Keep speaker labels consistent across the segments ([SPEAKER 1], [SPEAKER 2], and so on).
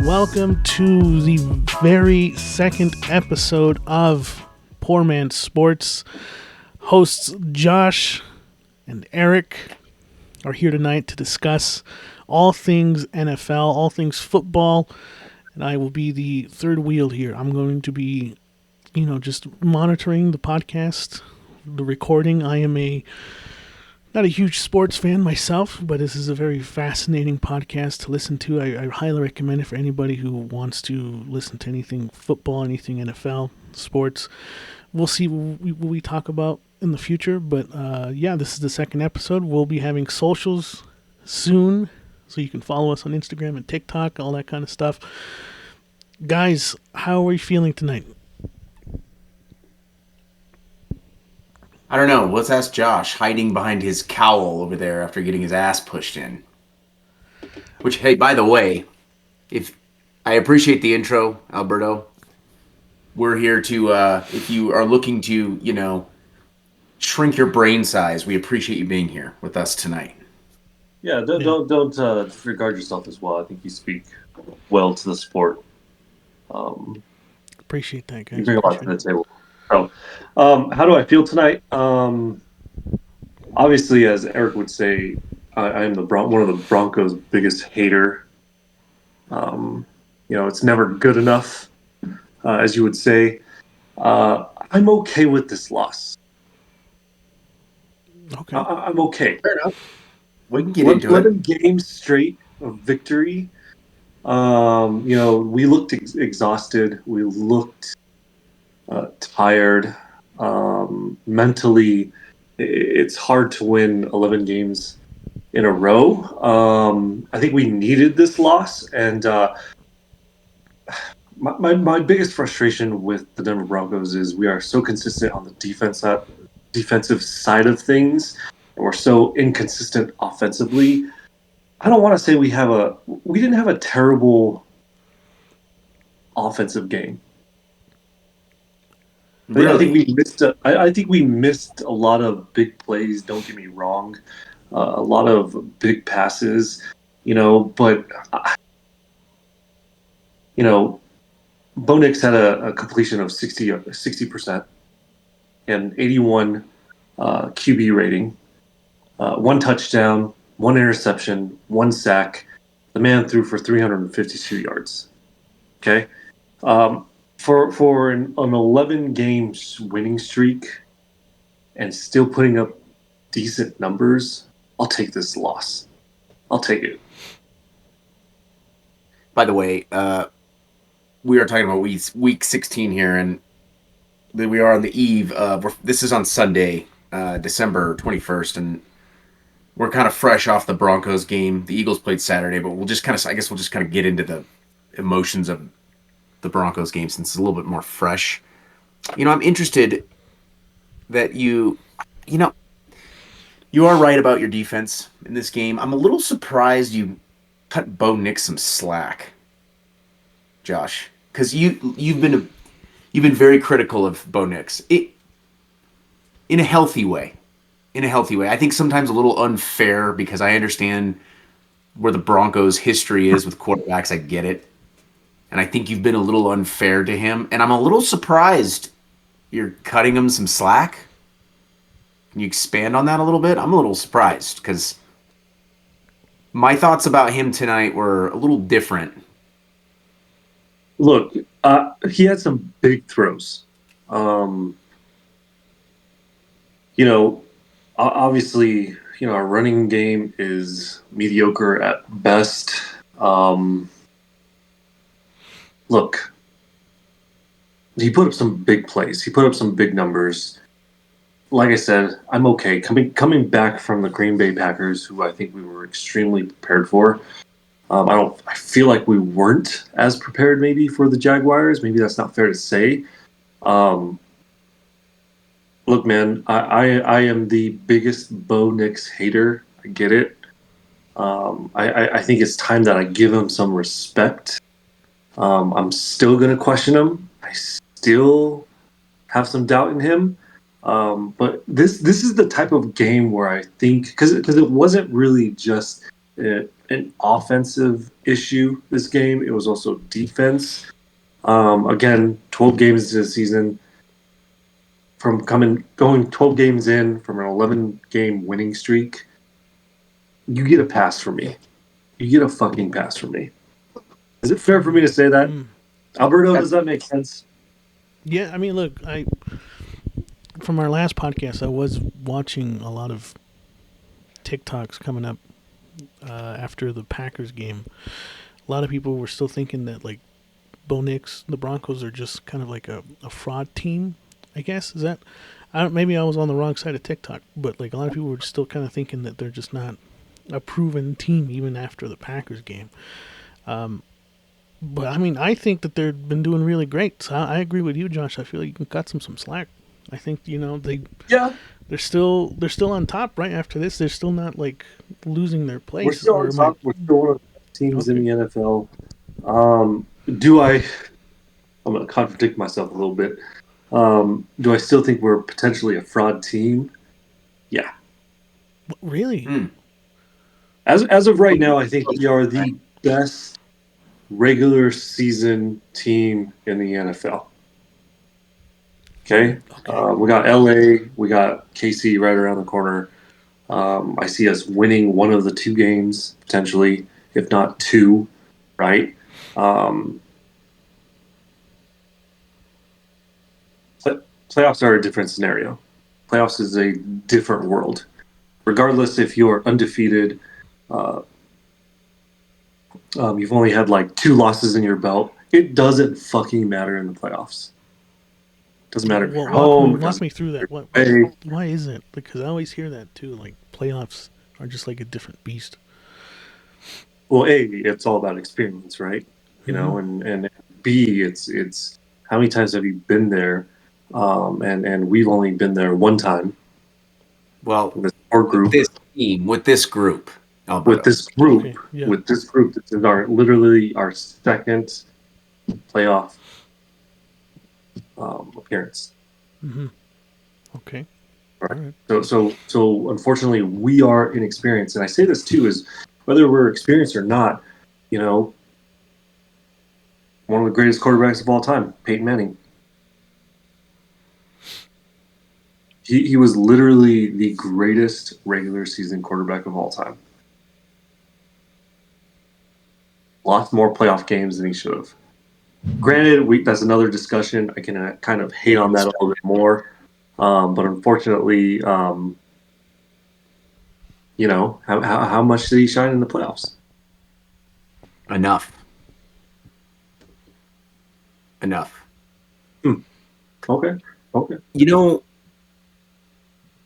[SPEAKER 1] Welcome to the very second episode of Poor Man Sports. Hosts Josh and Eric are here tonight to discuss all things NFL, all things football, and I will be the third wheel here. I'm going to be, just monitoring the podcast, the recording. I am not a huge sports fan myself, but this is a very fascinating podcast to listen to. I highly recommend it for anybody who wants to listen to anything football, anything NFL, sports. We'll see what we talk about in the future, but this is the second episode. We'll be having socials soon, so you can follow us on Instagram and TikTok, all that kind of stuff. Guys, how are you feeling tonight?
[SPEAKER 2] I don't know. Let's ask Josh, hiding behind his cowl over there after getting his ass pushed in. Which, hey, by the way, if I appreciate the intro, Alberto. We're here to, if you are looking to, shrink your brain size, we appreciate you being here with us tonight.
[SPEAKER 3] Yeah, don't disregard yourself as well. I think you speak well to the sport.
[SPEAKER 1] Appreciate that, guys.
[SPEAKER 3] You bring a lot to the table. So, how do I feel tonight? Obviously, as Eric would say, I am one of the Broncos' biggest hater. It's never good enough, as you would say. I'm okay with this loss.
[SPEAKER 1] Okay.
[SPEAKER 3] I'm okay.
[SPEAKER 2] Fair enough. We can get into it.
[SPEAKER 3] 11 games straight of victory. We looked exhausted. We looked tired. Mentally, it's hard to win 11 games in a row. I think we needed this loss, and my biggest frustration with the Denver Broncos is we are so consistent on the defensive side of things, and we're so inconsistent offensively. I don't want to say we didn't have a terrible offensive game. Really? I think we missed a lot of big plays. Don't get me wrong, a lot of big passes, but Bo Nix had a completion of 60% and 81 QB rating, one touchdown, one interception, one sack. The man threw for 352 yards. Okay. For an 11 game winning streak and still putting up decent numbers, I'll take this loss. I'll take it.
[SPEAKER 2] By the way, we are talking about week 16 here, and we are on the eve of. This is on Sunday, December 21st, and we're kind of fresh off the Broncos game. The Eagles played Saturday, but we'll just kind of get into the emotions of the Broncos game since it's a little bit more fresh. I'm interested that you are right about your defense in this game. I'm a little surprised you cut Bo Nix some slack, Josh, because you've been very critical of Bo Nix in a healthy way. I think sometimes a little unfair because I understand where the Broncos' history is with quarterbacks. I get it. And I think you've been a little unfair to him. And I'm a little surprised you're cutting him some slack. Can you expand on that a little bit? I'm a little surprised because my thoughts about him tonight were a little different.
[SPEAKER 3] Look, he had some big throws. Obviously, our running game is mediocre at best. Look, he put up some big plays. He put up some big numbers. Like I said, I'm okay. Coming back from the Green Bay Packers, who I think we were extremely prepared for. I feel like we weren't as prepared maybe for the Jaguars. Maybe that's not fair to say. Look, man, I am the biggest Bo Nix hater. I get it. I think it's time that I give him some respect. I'm still going to question him. I still have some doubt in him. But this is the type of game where I think, because it wasn't really just an offensive issue this game. It was also defense. Again, 12 games into the season. Going 12 games in from an 11-game winning streak, you get a pass from me. You get a fucking pass from me. Is it fair for me to say that? Alberto, does that make sense?
[SPEAKER 1] Yeah, I mean, look, from our last podcast, I was watching a lot of TikToks coming up after the Packers game. A lot of people were still thinking that, like, Bo Nix, the Broncos are just kind of like a fraud team, I guess. Is that... maybe I was on the wrong side of TikTok, but like a lot of people were still kind of thinking that they're just not a proven team even after the Packers game. But I mean, I think that they've been doing really great. So I agree with you, Josh. I feel like you can cut some slack. I think they're still on top right after this. They're still not like losing their place.
[SPEAKER 3] We're still on top. We're still one of the teams in the NFL. I'm going to contradict myself a little bit. Do I still think we're potentially a fraud team? Yeah.
[SPEAKER 1] Really?
[SPEAKER 3] As of right now, I think we are the best regular season team in the NFL. Okay? We got LA, we got KC right around the corner. I see us winning one of the two games, potentially, if not two, right? Playoffs are a different scenario. Playoffs is a different world. Regardless if you're undefeated, you've only had like 2 losses in your belt, it doesn't fucking matter in the playoffs. Doesn't matter if you're home.
[SPEAKER 1] Walk me through that. Why is it? Because I always hear that too. Like playoffs are just like a different beast.
[SPEAKER 3] Well, A, it's all about experience, right? You know, and B, it's how many times have you been there? And we've only been there one time.
[SPEAKER 2] Well,
[SPEAKER 3] with
[SPEAKER 2] this group, Alberto.
[SPEAKER 3] this is literally our second playoff appearance.
[SPEAKER 1] Okay.
[SPEAKER 3] Right. So unfortunately, we are inexperienced, and I say this too is whether we're experienced or not. You know, one of the greatest quarterbacks of all time, Peyton Manning. He was literally the greatest regular season quarterback of all time. Lost more playoff games than he should have. Granted, that's another discussion. I can kind of hate on that a little bit more. But unfortunately, you know, how much did he shine in the playoffs?
[SPEAKER 2] Enough.
[SPEAKER 3] Okay.
[SPEAKER 2] You know,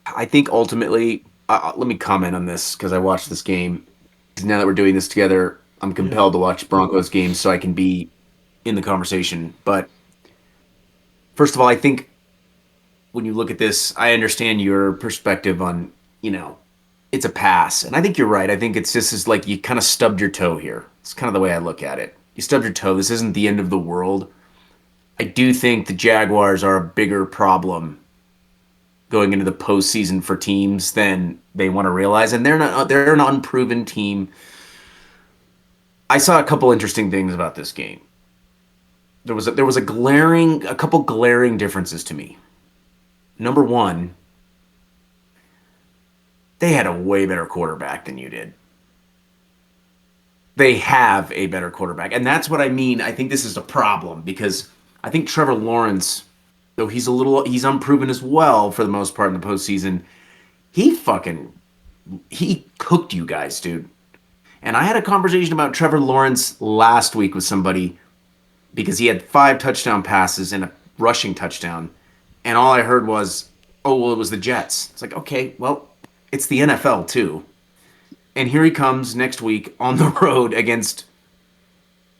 [SPEAKER 2] I think ultimately, let me comment on this because I watched this game. Now that we're doing this together, I'm compelled to watch Broncos games so I can be in the conversation. But first of all, I think when you look at this, I understand your perspective on, you know, it's a pass. And I think you're right. I think it's just like you kind of stubbed your toe here. It's kind of the way I look at it. You stubbed your toe. This isn't the end of the world. I do think the Jaguars are a bigger problem going into the postseason for teams than they want to realize, and they're an unproven team. I saw a couple interesting things about this game. There was a couple glaring differences to me. Number one, they had a way better quarterback than you did. They have a better quarterback, and that's what I mean. I think this is a problem because I think Trevor Lawrence, though he's unproven as well for the most part in the postseason, he cooked you guys, dude. And I had a conversation about Trevor Lawrence last week with somebody because he had 5 touchdown passes and a rushing touchdown. And all I heard was, oh, well, it was the Jets. It's like, okay, well, it's the NFL too. And here he comes next week on the road against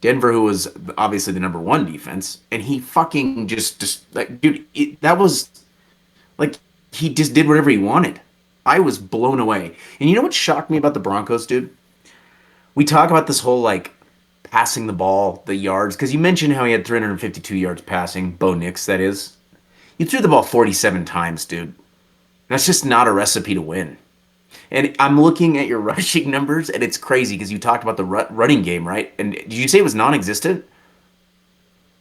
[SPEAKER 2] Denver, who was obviously the number 1 defense, and he fucking just like, dude, that was like he just did whatever he wanted. I was blown away. And you know what shocked me about the Broncos, dude? We talk about this whole like passing the ball, the yards, because you mentioned how he had 352 yards passing, Bo Nix, that is. You threw the ball 47 times, dude. That's just not a recipe to win. And I'm looking at your rushing numbers, and it's crazy because you talked about the running game, right? And did you say it was non-existent?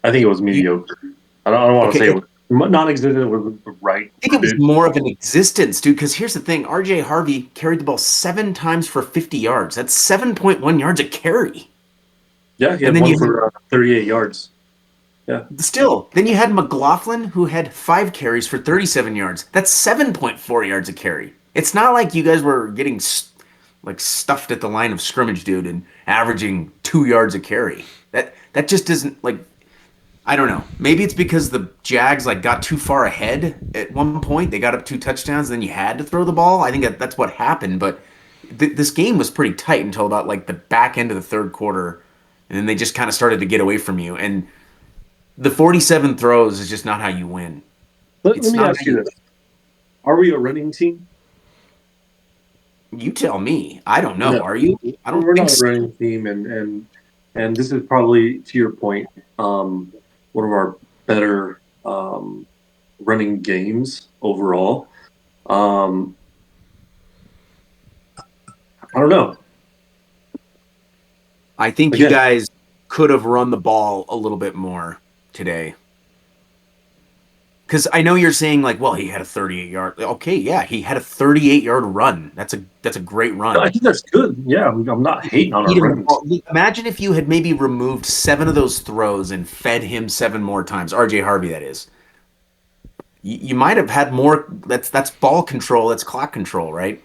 [SPEAKER 3] I think it was
[SPEAKER 2] You,
[SPEAKER 3] mediocre. I don't want to say
[SPEAKER 2] okay,
[SPEAKER 3] it was non-existent was the right
[SPEAKER 2] I think it was
[SPEAKER 3] worded.
[SPEAKER 2] more of an existence, dude. Because here's the thing: R.J. Harvey carried the ball 7 times for 50 yards. That's 7.1 yards a carry.
[SPEAKER 3] Yeah, he
[SPEAKER 2] And
[SPEAKER 3] had
[SPEAKER 2] then
[SPEAKER 3] one
[SPEAKER 2] you had
[SPEAKER 3] for 38 yards. Yeah.
[SPEAKER 2] still, then you had McLaughlin who had 5 carries for 37 yards. That's 7.4 yards a carry. It's not like you guys were getting like stuffed at the line of scrimmage, dude, and averaging 2 yards a carry. That just isn't like I don't know. Maybe it's because the Jags like got too far ahead at one point. They got up 2 touchdowns, then you had to throw the ball. I think that's what happened. But this game was pretty tight until about like the back end of the third quarter, and then they just kind of started to get away from you. And the 47 throws is just not how you win.
[SPEAKER 3] Let
[SPEAKER 2] It's
[SPEAKER 3] me
[SPEAKER 2] not
[SPEAKER 3] ask
[SPEAKER 2] how
[SPEAKER 3] you
[SPEAKER 2] you.
[SPEAKER 3] this: Are we a running team?
[SPEAKER 2] You tell me. I don't know.
[SPEAKER 3] No,
[SPEAKER 2] Are you? I don't
[SPEAKER 3] we're
[SPEAKER 2] think
[SPEAKER 3] not a
[SPEAKER 2] so.
[SPEAKER 3] running team, and this is probably to your point, one of our better running games overall. Um, I don't know.
[SPEAKER 2] I think you
[SPEAKER 3] Again,
[SPEAKER 2] guys could have run the ball a little bit more today. Because I know you're saying like, well, he had a 38 yard. Okay, yeah, he had a 38-yard run. That's a great
[SPEAKER 3] I
[SPEAKER 2] run.
[SPEAKER 3] think that's good. Yeah, I'm not hating on our
[SPEAKER 2] Feed him the
[SPEAKER 3] running team.
[SPEAKER 2] ball. Imagine if you had maybe removed 7 of those throws and fed him 7 more times. R.J. Harvey, that is. You might have had more. That's ball control. That's clock control, right?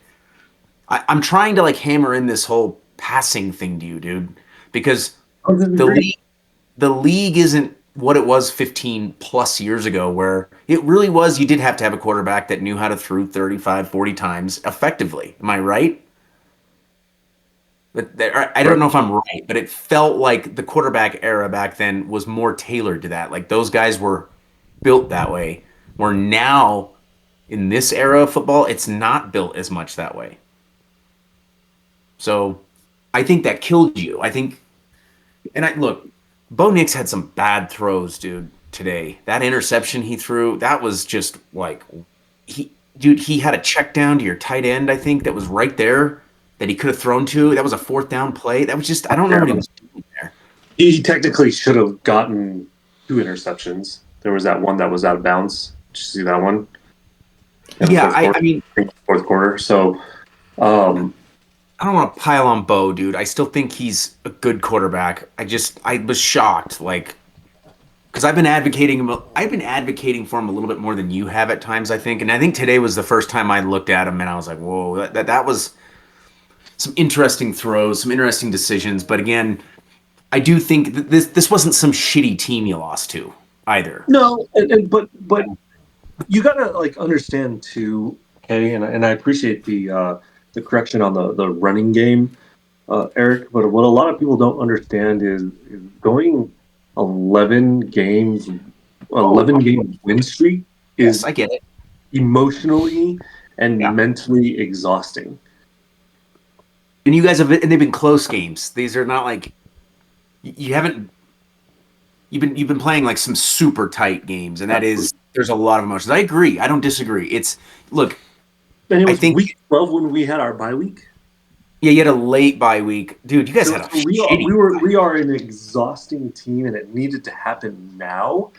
[SPEAKER 2] I'm trying to like hammer in this whole passing thing to you, dude, because
[SPEAKER 3] I don't
[SPEAKER 2] the
[SPEAKER 3] disagree.
[SPEAKER 2] league the league isn't what it was 15 plus years ago, where it really was you did have to have a quarterback that knew how to throw 35, 40 times effectively. Am I right? But I don't
[SPEAKER 3] Right.
[SPEAKER 2] know if I'm right, but it felt like the quarterback era back then was more tailored to that. Like those guys were built that way. Where now in this era of football, it's not built as much that way. So I think that killed you. I think And I look, Bo Nix had some bad throws, dude, today. That interception he threw, that was just like he had a check down to your tight end, I think, that was right there that he could have thrown to. That was a fourth down play. That was just I don't know
[SPEAKER 3] Yeah.
[SPEAKER 2] what he was doing there.
[SPEAKER 3] He technically should have gotten 2 interceptions. There was that one that was out of bounds. Did you see that one in the
[SPEAKER 2] Yeah,
[SPEAKER 3] fourth quarter?
[SPEAKER 2] I mean,
[SPEAKER 3] Fourth quarter. So, um,
[SPEAKER 2] I don't want to pile on Bo, dude. I still think he's a good quarterback. I was shocked, like because I've been advocating for him a little bit more than you have at times, I think. And I think today was the first time I looked at him and I was like, whoa, that was some interesting throws, some interesting decisions. But again, I do think that this wasn't some shitty team you lost to either.
[SPEAKER 3] no, but you gotta like understand too, Kenny, and I appreciate the correction on the running game, Eric. But what a lot of people don't understand is going 11 games,
[SPEAKER 2] Oh,
[SPEAKER 3] 11 game win streak
[SPEAKER 2] yes,
[SPEAKER 3] is
[SPEAKER 2] I get it.
[SPEAKER 3] emotionally and
[SPEAKER 2] Yeah.
[SPEAKER 3] mentally exhausting.
[SPEAKER 2] And you guys and they've been close games. These are not like you haven't you've been playing like some super tight games, and that is there's a lot of emotions. I agree. I don't disagree. It's look,
[SPEAKER 3] And it
[SPEAKER 2] I
[SPEAKER 3] was
[SPEAKER 2] think
[SPEAKER 3] week 12 when we had our bye week.
[SPEAKER 2] yeah, you had a late bye week, dude. You guys had a
[SPEAKER 3] So we are
[SPEAKER 2] shitty.
[SPEAKER 3] we are an exhausting team, and it needed to happen now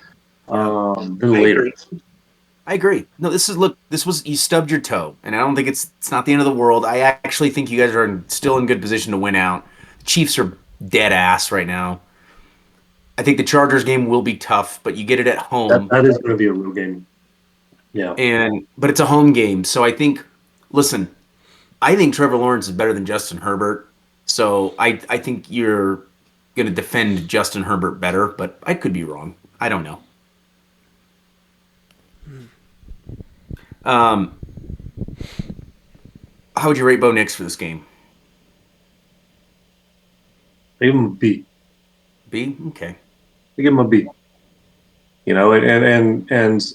[SPEAKER 2] Yeah,
[SPEAKER 3] than
[SPEAKER 2] I
[SPEAKER 3] later.
[SPEAKER 2] agree. I agree. No, this was you stubbed your toe, and I don't think it's not the end of the world. I actually think you guys are still in good position to win out. The Chiefs are dead ass right now. I think the Chargers game will be tough, but you get it at
[SPEAKER 3] That
[SPEAKER 2] home,
[SPEAKER 3] that is going to be a real game. Yeah.
[SPEAKER 2] and but it's a home game, so I think. Listen, I think Trevor Lawrence is better than Justin Herbert, so I think you're going to defend Justin Herbert better, but I could be wrong. I don't know. Um, how would you rate Bo Nix for this game?
[SPEAKER 3] They give him a B.
[SPEAKER 2] B. Okay.
[SPEAKER 3] They give him a B. You know, and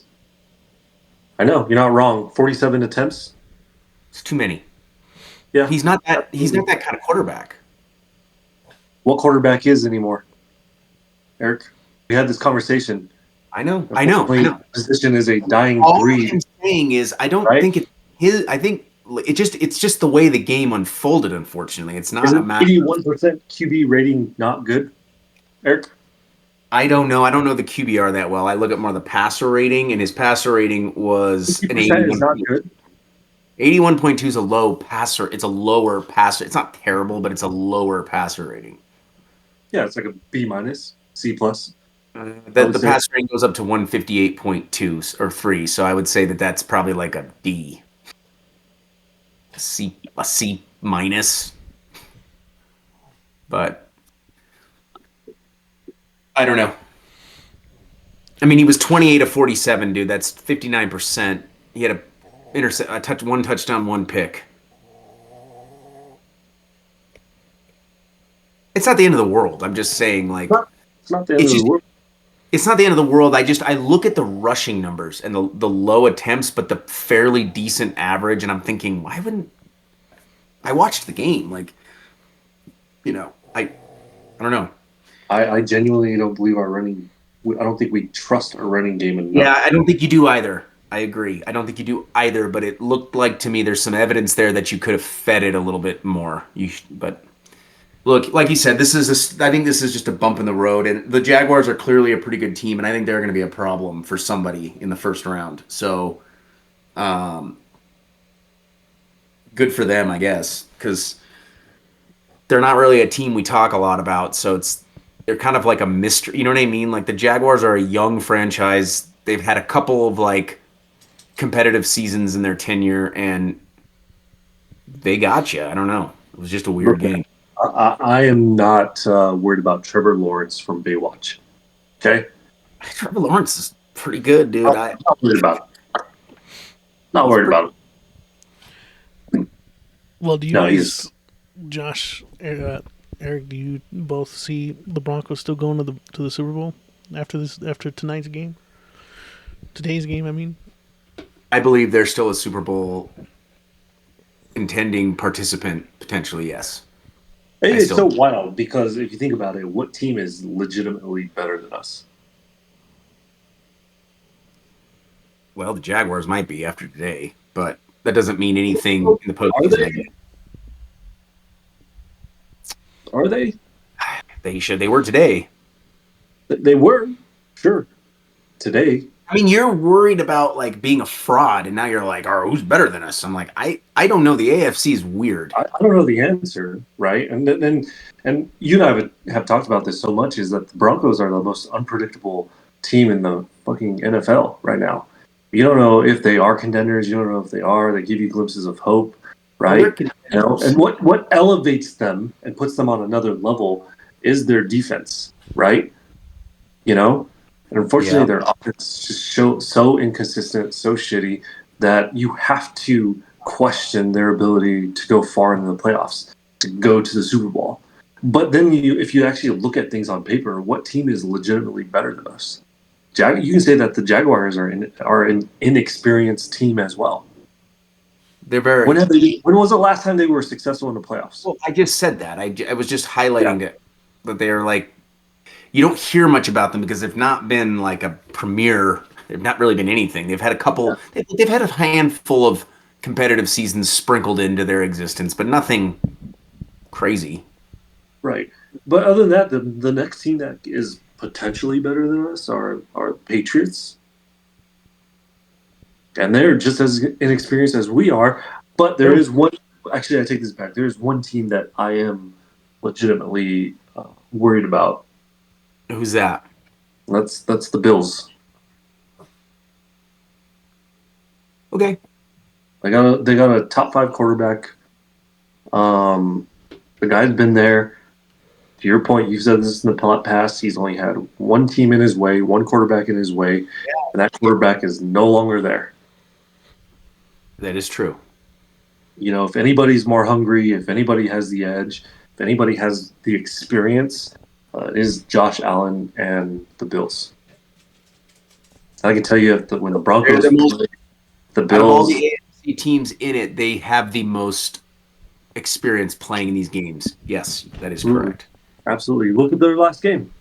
[SPEAKER 3] I know you're not wrong. 47 attempts.
[SPEAKER 2] It's too many.
[SPEAKER 3] Yeah.
[SPEAKER 2] He's not that. He's not that kind of quarterback.
[SPEAKER 3] What quarterback is anymore, Eric? We had this conversation.
[SPEAKER 2] I know. I know. I
[SPEAKER 3] Unfortunately,
[SPEAKER 2] know.
[SPEAKER 3] position is a dying
[SPEAKER 2] All
[SPEAKER 3] breed,
[SPEAKER 2] I'm saying is, I don't
[SPEAKER 3] right?
[SPEAKER 2] think it's his. I think it's just the way the game unfolded. Unfortunately, it's
[SPEAKER 3] Is
[SPEAKER 2] not a
[SPEAKER 3] it
[SPEAKER 2] matter.
[SPEAKER 3] 81% QB rating not good, Eric?
[SPEAKER 2] I don't know. I don't know the QBR that well. I look at more the passer rating, and his passer rating was an
[SPEAKER 3] 50% is not good.
[SPEAKER 2] 81.2 is a low passer. It's a lower passer. It's not terrible, but it's a lower passer rating.
[SPEAKER 3] Yeah, it's like a B minus, C plus.
[SPEAKER 2] The passer rating goes up to 158.2 or 3, so I would say that that's probably like a D. A C minus. But I don't know. I mean, he was 28 of 47, dude. That's 59%. He had one touchdown, one pick. It's not the end of the world. I'm just saying, like,
[SPEAKER 3] it's not the end of the world.
[SPEAKER 2] It's not the end of the world. I look at the rushing numbers and the low attempts, but the fairly decent average, and I'm thinking, why wouldn't I watched the game? Like, I don't know.
[SPEAKER 3] I genuinely don't believe our running. I don't think we trust our running game enough.
[SPEAKER 2] Yeah, I don't think you do either. I agree. I don't think you do either, but it looked like to me there's some evidence there that you could have fed it a little bit more. But look, like you said, I think this is just a bump in the road, and the Jaguars are clearly a pretty good team, and I think they're going to be a problem for somebody in the first round. So, good for them, I guess, because they're not really a team we talk a lot about. So they're kind of like a mystery. You know what I mean? Like the Jaguars are a young franchise. They've had a couple of like competitive seasons in their tenure, and they got you. I don't know. It was just a weird game.
[SPEAKER 3] I am not worried about Trevor Lawrence from Baywatch. Okay?
[SPEAKER 2] Trevor Lawrence is pretty good, dude.
[SPEAKER 3] I'm not worried about it. Not worried about it.
[SPEAKER 1] Well, do you guys, Josh, Eric, do you both see the Broncos still going to the Super Bowl after tonight's game? Today's game, I mean.
[SPEAKER 2] I believe they're still a Super Bowl intending participant, potentially, yes.
[SPEAKER 3] It's so wild because if you think about it, what team is legitimately better than us?
[SPEAKER 2] Well, the Jaguars might be after today, but that doesn't mean anything in the postseason.
[SPEAKER 3] Are they?
[SPEAKER 2] They were today.
[SPEAKER 3] They were, sure. Today.
[SPEAKER 2] I mean, you're worried about like being a fraud, and now you're like, "Oh, who's better than us?" I'm like, I don't know. The AFC is weird.
[SPEAKER 3] I don't know the answer, right? And you and I have talked about this so much is that the Broncos are the most unpredictable team in the fucking NFL right now. You don't know if they are contenders. You don't know if they are. They give you glimpses of hope, right? And what elevates them and puts them on another level is their defense, right? And unfortunately, their offense is just so inconsistent, so shitty that you have to question their ability to go far into the playoffs, to go to the Super Bowl. But then, if you actually look at things on paper, what team is legitimately better than us? You can say that the Jaguars are an inexperienced team as well.
[SPEAKER 2] They're very.
[SPEAKER 3] When was the last time they were successful in the playoffs?
[SPEAKER 2] Well, I just said that. I was just highlighting that they are like. You don't hear much about them because they've not been like a premier. They've not really been anything. They've had a couple. Yeah. They've had a handful of competitive seasons sprinkled into their existence, but nothing crazy.
[SPEAKER 3] Right. But other than that, the next team that is potentially better than us are Patriots. And they're just as inexperienced as we are. But there is one. Actually, I take this back. There is one team that I am legitimately worried about.
[SPEAKER 2] Who's that?
[SPEAKER 3] That's the Bills.
[SPEAKER 2] Okay.
[SPEAKER 3] They got a top 5 quarterback. The guy's been there. To your point, you've said this in the past. He's only had one team in his way, one quarterback in his way, and that quarterback is no longer there.
[SPEAKER 2] That is true.
[SPEAKER 3] If anybody's more hungry, if anybody has the edge, if anybody has the experience, it is Josh Allen and the Bills. I can tell you that when the Broncos play, the Bills,
[SPEAKER 2] out of all the AFC teams in it, they have the most experience playing in these games. Yes, that is correct.
[SPEAKER 3] Absolutely. Look at their last game.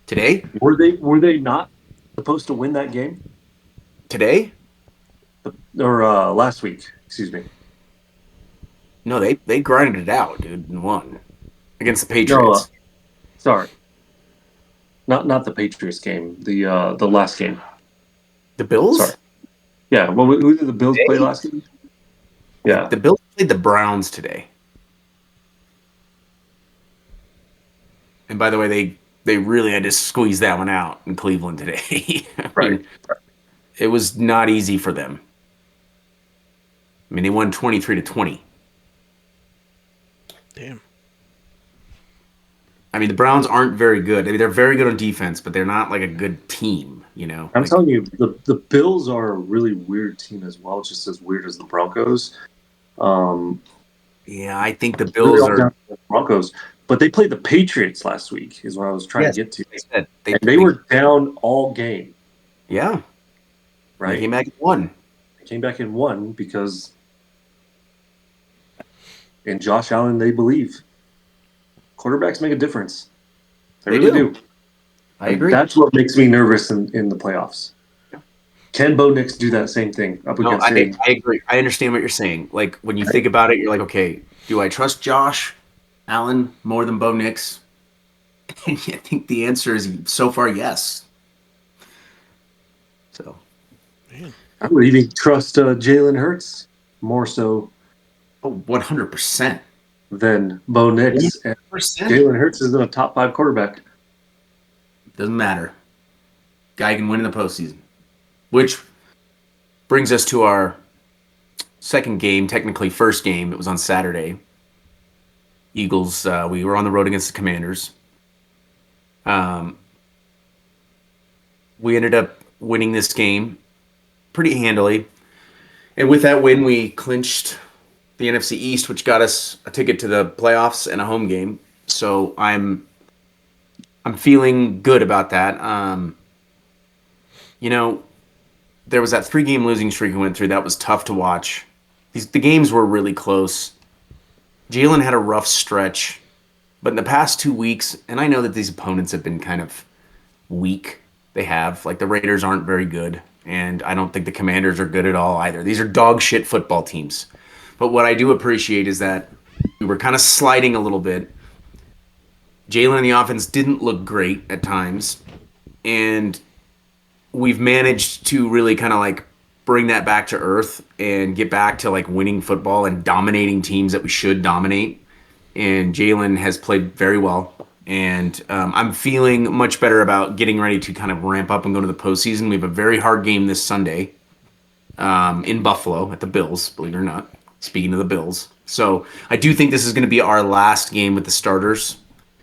[SPEAKER 2] Today?
[SPEAKER 3] Were they not supposed to win that game?
[SPEAKER 2] Today?
[SPEAKER 3] Or last week, excuse me.
[SPEAKER 2] No, they grinded it out, dude, and won against the
[SPEAKER 3] No,
[SPEAKER 2] Patriots.
[SPEAKER 3] sorry, not the Patriots game. The last game.
[SPEAKER 2] The Bills?
[SPEAKER 3] Sorry. Yeah. Well, who did the Bills play last game? Yeah.
[SPEAKER 2] The Bills played the Browns today. And by the way, they really had to squeeze that one out in Cleveland today.
[SPEAKER 3] Right.
[SPEAKER 2] It was not easy for them. I mean, they won 23-20.
[SPEAKER 1] Damn.
[SPEAKER 2] I mean, the Browns aren't very good. I mean, they're very good on defense, but they're not like a good team, you know?
[SPEAKER 3] I'm telling you, the Bills are a really weird team as well, just as weird as the Broncos.
[SPEAKER 2] Yeah, I think the
[SPEAKER 3] Really
[SPEAKER 2] Bills
[SPEAKER 3] all down
[SPEAKER 2] are.
[SPEAKER 3] to the Broncos, but they played the Patriots last week, is what I was trying
[SPEAKER 2] Yes,
[SPEAKER 3] to get to.
[SPEAKER 2] they
[SPEAKER 3] Were down all game,
[SPEAKER 2] Yeah.
[SPEAKER 3] right?
[SPEAKER 2] They came back and won.
[SPEAKER 3] They came back and won because in Josh Allen, they believe quarterbacks make a difference. They really do.
[SPEAKER 2] I agree.
[SPEAKER 3] That's what makes me nervous in the playoffs. Can Bo Nix do that same thing up
[SPEAKER 2] No,
[SPEAKER 3] against
[SPEAKER 2] I agree. I understand what you're saying. Like, when you think about it, you're like, okay, do I trust Josh Allen more than Bo Nix? And I think the answer is so far yes. So,
[SPEAKER 1] Man.
[SPEAKER 3] I would even trust Jalen Hurts more so
[SPEAKER 2] 100%.
[SPEAKER 3] than Bo Nix. And Jalen Hurts is a top 5 quarterback.
[SPEAKER 2] Doesn't matter. Guy can win in the postseason. Which brings us to our second game, technically first game. It was on Saturday. Eagles, we were on the road against the Commanders. We ended up winning this game pretty handily. And with that win, we clinched the NFC East, which got us a ticket to the playoffs and a home game. So I'm feeling good about that. You know, there was that 3-game losing streak we went through. That was tough to watch. The games were really close. Jalen had a rough stretch. But in the past 2 weeks, and I know that these opponents have been kind of weak. They have. Like, the Raiders aren't very good. And I don't think the Commanders are good at all either. These are dog shit football teams. But what I do appreciate is that we were kind of sliding a little bit. Jalen and the offense didn't look great at times. And we've managed to really kind of like bring that back to earth and get back to like winning football and dominating teams that we should dominate. And Jalen has played very well. And I'm feeling much better about getting ready to kind of ramp up and go to the postseason. We have a very hard game this Sunday in Buffalo at the Bills, believe it or not. Speaking of the Bills. So I do think this is going to be our last game with the starters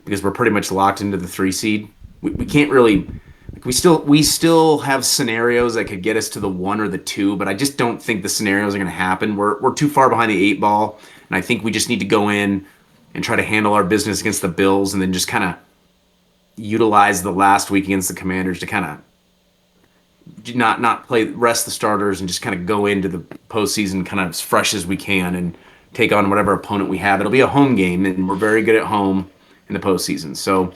[SPEAKER 2] because we're pretty much locked into the 3 seed. We can't really... We still have scenarios that could get us to the 1 or the 2, but I just don't think the scenarios are going to happen. We're too far behind the 8 ball, and I think we just need to go in and try to handle our business against the Bills and then just kind of utilize the last week against the Commanders to kind of not play rest the starters and just kind of go into the postseason kind of as fresh as we can and take on whatever opponent we have. It'll be a home game, and we're very good at home in the postseason. So,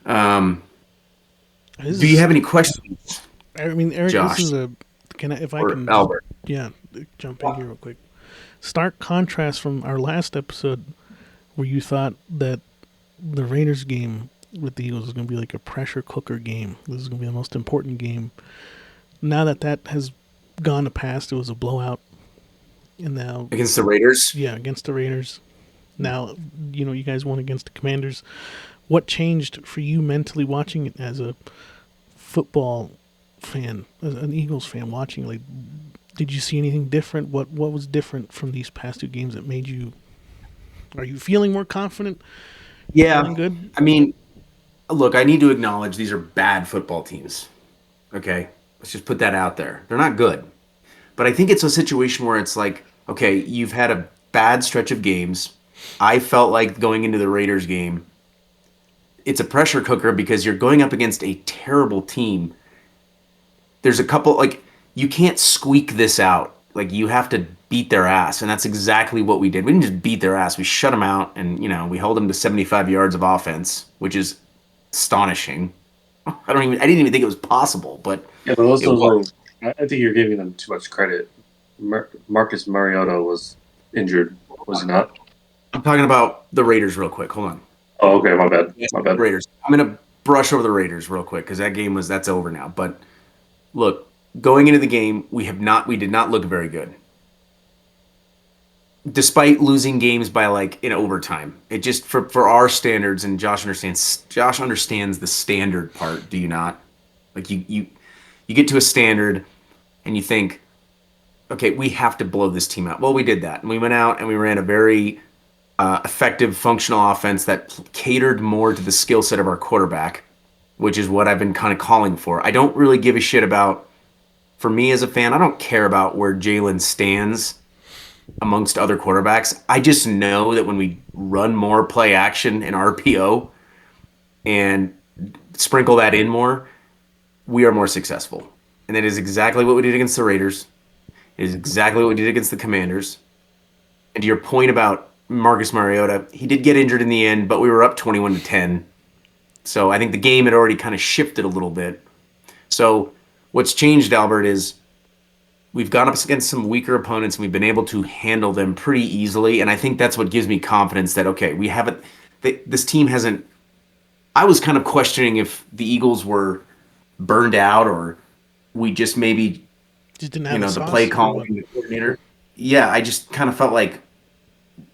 [SPEAKER 2] do you have any questions?
[SPEAKER 1] I mean, Eric,
[SPEAKER 2] Josh,
[SPEAKER 1] this is a. Can I, if I can,
[SPEAKER 2] Albert?
[SPEAKER 1] Yeah, jump in here real quick. Stark contrast from our last episode, where you thought that the Raiders game with the Eagles was going to be like a pressure cooker game. This is going to be the most important game. Now that has gone to past, it was a blowout. And now
[SPEAKER 2] against the Raiders,
[SPEAKER 1] yeah, against the Raiders. Now you guys won against the Commanders. What changed for you mentally watching it as a football fan, as an Eagles fan watching? Like, did you see anything different? What was different from these past 2 games that made you? Are you feeling more confident?
[SPEAKER 2] Yeah,
[SPEAKER 1] feeling good.
[SPEAKER 2] I mean, look, I need to acknowledge these are bad football teams. Okay, let's just put that out there. They're not good, but I think it's a situation where it's like, okay, you've had a bad stretch of games. I felt like going into the Raiders game, it's a pressure cooker because you're going up against a terrible team. There's a couple, like, you can't squeak this out. Like, you have to beat their ass, and that's exactly what we did. We didn't just beat their ass. We shut them out, and, we held them to 75 yards of offense, which is astonishing. I didn't even think it was possible, but
[SPEAKER 3] those are I think you're giving them too much credit. Marcus Mariota was injured, was he not?
[SPEAKER 2] I'm talking about the Raiders real quick. Hold on.
[SPEAKER 3] Oh, okay, my bad. My bad.
[SPEAKER 2] Raiders. I'm gonna brush over the Raiders real quick because that's over now. But look, going into the game, we did not look very good. Despite losing games by like in overtime. It just for our standards, and Josh understands the standard part, do you not? Like you get to a standard and you think, okay, we have to blow this team out. Well, we did that. And we went out and we ran a very effective, functional offense that catered more to the skill set of our quarterback, which is what I've been kind of calling for. I don't really give a shit about, for me as a fan, I don't care about where Jalen stands amongst other quarterbacks. I just know that when we run more play action and RPO and sprinkle that in more, we are more successful. And that is exactly what we did against the Raiders. It is exactly what we did against the Commanders. And to your point about Marcus Mariota, he did get injured in the end, but we were up 21-10. So I think the game had already kind of shifted a little bit. So what's changed, Albert, is we've gone up against some weaker opponents and we've been able to handle them pretty easily. And I think that's what gives me confidence that, okay, we haven't, this team hasn't, I was kind of questioning if the Eagles were burned out or we just maybe,
[SPEAKER 1] Just didn't have
[SPEAKER 2] the play calling, the coordinator. Yeah, I just kind of felt like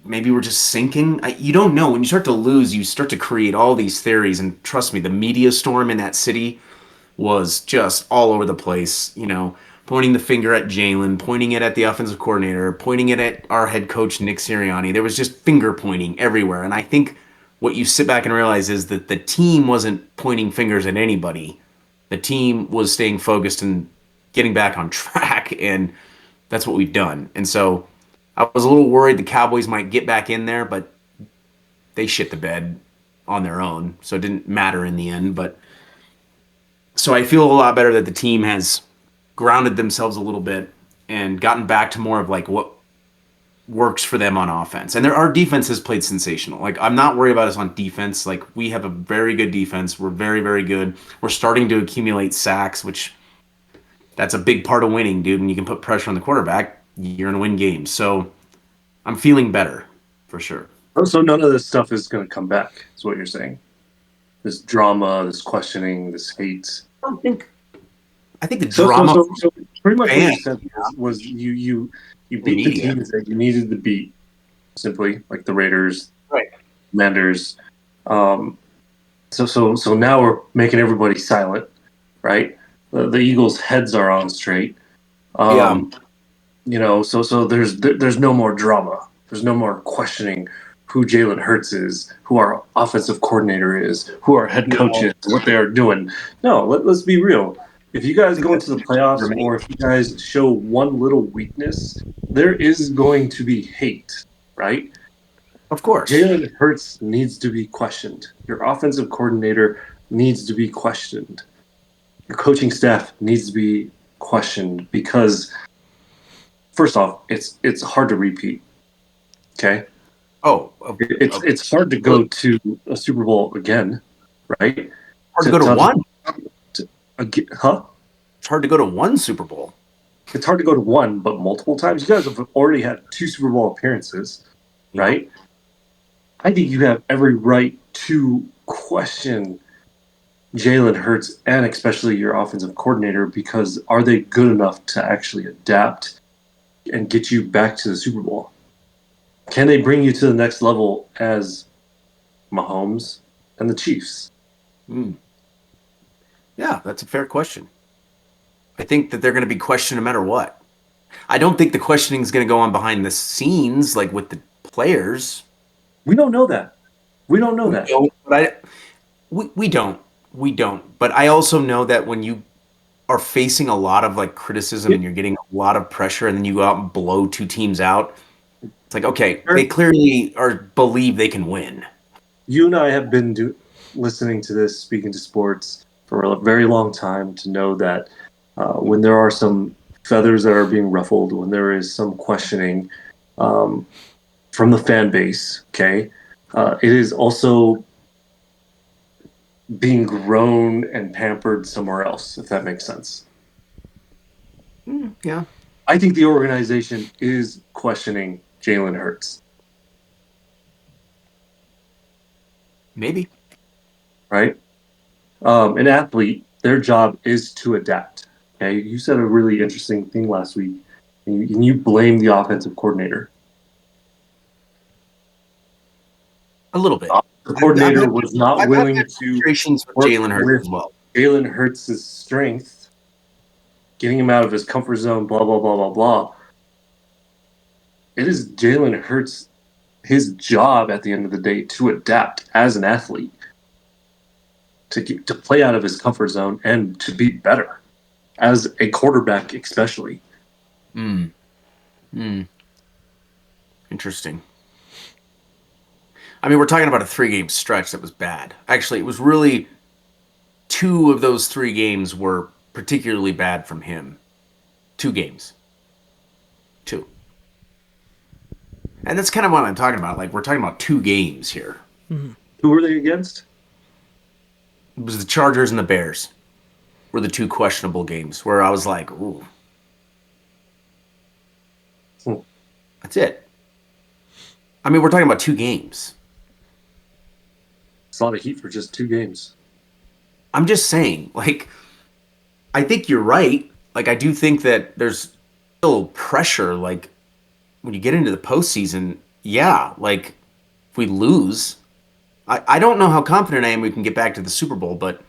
[SPEAKER 2] maybe we're just sinking. You don't know. When you start to lose, you start to create all these theories. And trust me, the media storm in that city was just all over the place, pointing the finger at Jalen, pointing it at the offensive coordinator, pointing it at our head coach, Nick Sirianni. There was just finger pointing everywhere. And I think what you sit back and realize is that the team wasn't pointing fingers at anybody. The team was staying focused and getting back on track, and that's what we've done. And so I was a little worried the Cowboys might get back in there, but they shit the bed on their own, so it didn't matter in the end. But so I feel a lot better that the team has grounded themselves a little bit and gotten back to more of like what works for them on offense. And our defense has played sensational. Like, I'm not worried about us on defense. Like, we have a very good defense. We're very, very good. We're starting to accumulate sacks, which that's a big part of winning, dude. When you can put pressure on the quarterback, you're going to win games. So I'm feeling better for sure.
[SPEAKER 3] So none of this stuff is going to come back, is what you're saying. This drama, this questioning, this hate.
[SPEAKER 2] I think the drama.
[SPEAKER 3] So pretty much what you said was you beat the teams that you needed to beat, simply, like the Raiders,
[SPEAKER 2] right?
[SPEAKER 3] Commanders. So now we're making everybody silent, right? The Eagles' heads are on straight. So there's no more drama. There's no more questioning who Jalen Hurts is, who our offensive coordinator is, who our head coach is, what they are doing. No, let's be real. If you guys go into the playoffs or if you guys show one little weakness, there is going to be hate, right?
[SPEAKER 2] Of course.
[SPEAKER 3] Jalen Hurts needs to be questioned. Your offensive coordinator needs to be questioned. Your coaching staff needs to be questioned because, first off, it's hard to repeat. Okay? It's hard to go to a Super Bowl again, right?
[SPEAKER 2] Hard to go to one.
[SPEAKER 3] Huh?
[SPEAKER 2] It's hard to go to one Super Bowl.
[SPEAKER 3] It's hard to go to one, but multiple times. You guys have already had 2 Super Bowl appearances, right? I think you have every right to question Jalen Hurts and especially your offensive coordinator because are they good enough to actually adapt and get you back to the Super Bowl? Can they bring you to the next level as Mahomes and the Chiefs?
[SPEAKER 2] Yeah, that's a fair question. I think that they're going to be questioned no matter what. I don't think the questioning is going to go on behind the scenes, like with the players.
[SPEAKER 3] We don't know that. We don't.
[SPEAKER 2] We don't. But I also know that when you are facing a lot of like criticism and you're getting a lot of pressure, and then you go out and blow 2 teams out, it's like, okay, they clearly believe they can win.
[SPEAKER 3] You and I have been listening to this, speaking to sports for a very long time to know that when there are some feathers that are being ruffled, when there is some questioning from the fan base, okay, it is also being grown and pampered somewhere else, if that makes sense.
[SPEAKER 2] Yeah.
[SPEAKER 3] I think the organization is questioning Jalen Hurts.
[SPEAKER 2] Maybe.
[SPEAKER 3] Right? An athlete, their job is to adapt. Okay, you said a really interesting thing last week, and you blamed the offensive coordinator.
[SPEAKER 2] A little bit.
[SPEAKER 3] The coordinator was not willing to work
[SPEAKER 2] Jalen Hurts
[SPEAKER 3] with
[SPEAKER 2] as well.
[SPEAKER 3] Jalen Hurts' strength, getting him out of his comfort zone, blah, blah, blah, blah, blah. It is Jalen Hurts, his job at the end of the day, to adapt as an athlete, to play out of his comfort zone and to be better as a quarterback, especially.
[SPEAKER 2] Interesting. I mean, we're talking about a 3-game stretch that was bad. Actually, it was really 2 of those 3 games were particularly bad from him. 2 games. 2. And that's kind of what I'm talking about. Like, we're talking about 2 games here.
[SPEAKER 3] Mm-hmm. Who were they against?
[SPEAKER 2] It was the Chargers and the Bears were the 2 questionable games where I was like, ooh. That's it. I mean, we're talking about 2 games.
[SPEAKER 3] It's a lot of heat for just 2 games.
[SPEAKER 2] I'm just saying, like, I think you're right. Like, I do think that there's still pressure. Like, when you get into the postseason, yeah, like, if we lose, I don't know how confident I am we can get back to the Super Bowl, but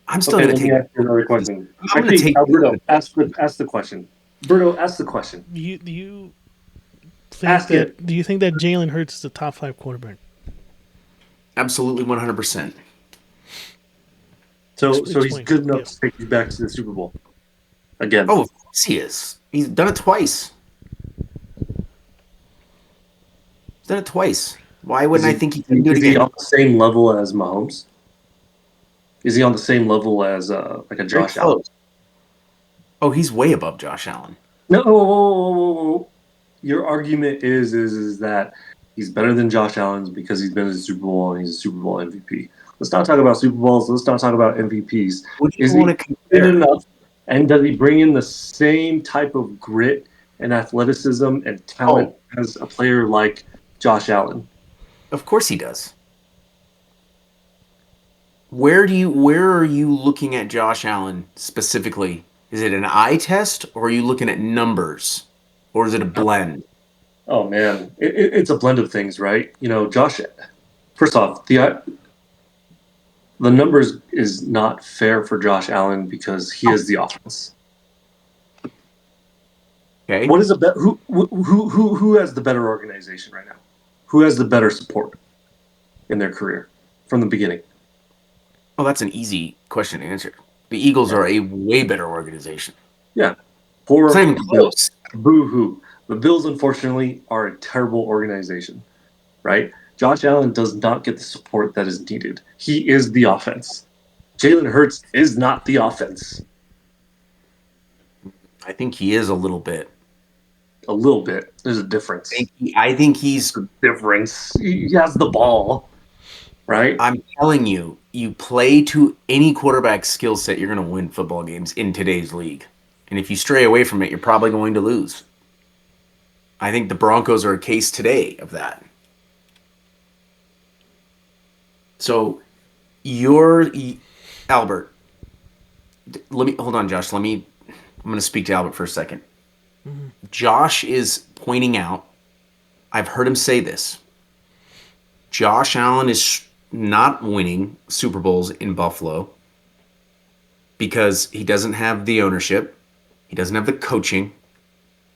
[SPEAKER 2] I'm still going to take
[SPEAKER 3] another question. I'm going to take Alberto. Ask the question. Alberto, ask the question.
[SPEAKER 1] Do you think that Jalen Hurts is a top 5 quarterback?
[SPEAKER 2] Absolutely, 100%.
[SPEAKER 3] So he's good enough to take you back to the Super Bowl again.
[SPEAKER 2] Oh, of course he is. He's done it twice. Why wouldn't I think he can do it again?
[SPEAKER 3] Is he on the same level as Mahomes? Is he on the same level as like a Josh Allen?
[SPEAKER 2] Oh, he's way above Josh Allen.
[SPEAKER 3] No, your argument is that he's better than Josh Allen because he's been in the Super Bowl and he's a Super Bowl MVP. Let's not talk about Super Bowls. Let's not talk about MVPs. Is he good enough? And does he bring in the same type of grit and athleticism and talent as a player like Josh Allen?
[SPEAKER 2] Of course he does. Where are you looking at Josh Allen specifically? Is it an eye test, or are you looking at numbers, or is it a blend?
[SPEAKER 3] Oh man, it's a blend of things, right? You know, Josh. First off, the numbers is not fair for Josh Allen because he is the offense.
[SPEAKER 2] Okay.
[SPEAKER 3] What is who has the better organization right now? Who has the better support in their career from the beginning?
[SPEAKER 2] Oh, that's an easy question to answer. The Eagles are a way better organization.
[SPEAKER 3] Yeah.
[SPEAKER 2] It's not even close.
[SPEAKER 3] Boo-hoo. The Bills, unfortunately, are a terrible organization, right? Josh Allen does not get the support that is needed. He is the offense. Jalen Hurts is not the offense.
[SPEAKER 2] I think he is a little bit.
[SPEAKER 3] A little bit. There's a difference.
[SPEAKER 2] I think he's
[SPEAKER 3] a difference. He has the ball, right?
[SPEAKER 2] I'm telling you, you play to any quarterback skill set, you're going to win football games in today's league. And if you stray away from it, you're probably going to lose. I think the Broncos are a case today of that. So, Albert. Hold on, Josh. I'm going to speak to Albert for a second. Mm-hmm. Josh is pointing out, I've heard him say this. Josh Allen is not winning Super Bowls in Buffalo because he doesn't have the ownership. He doesn't have the coaching.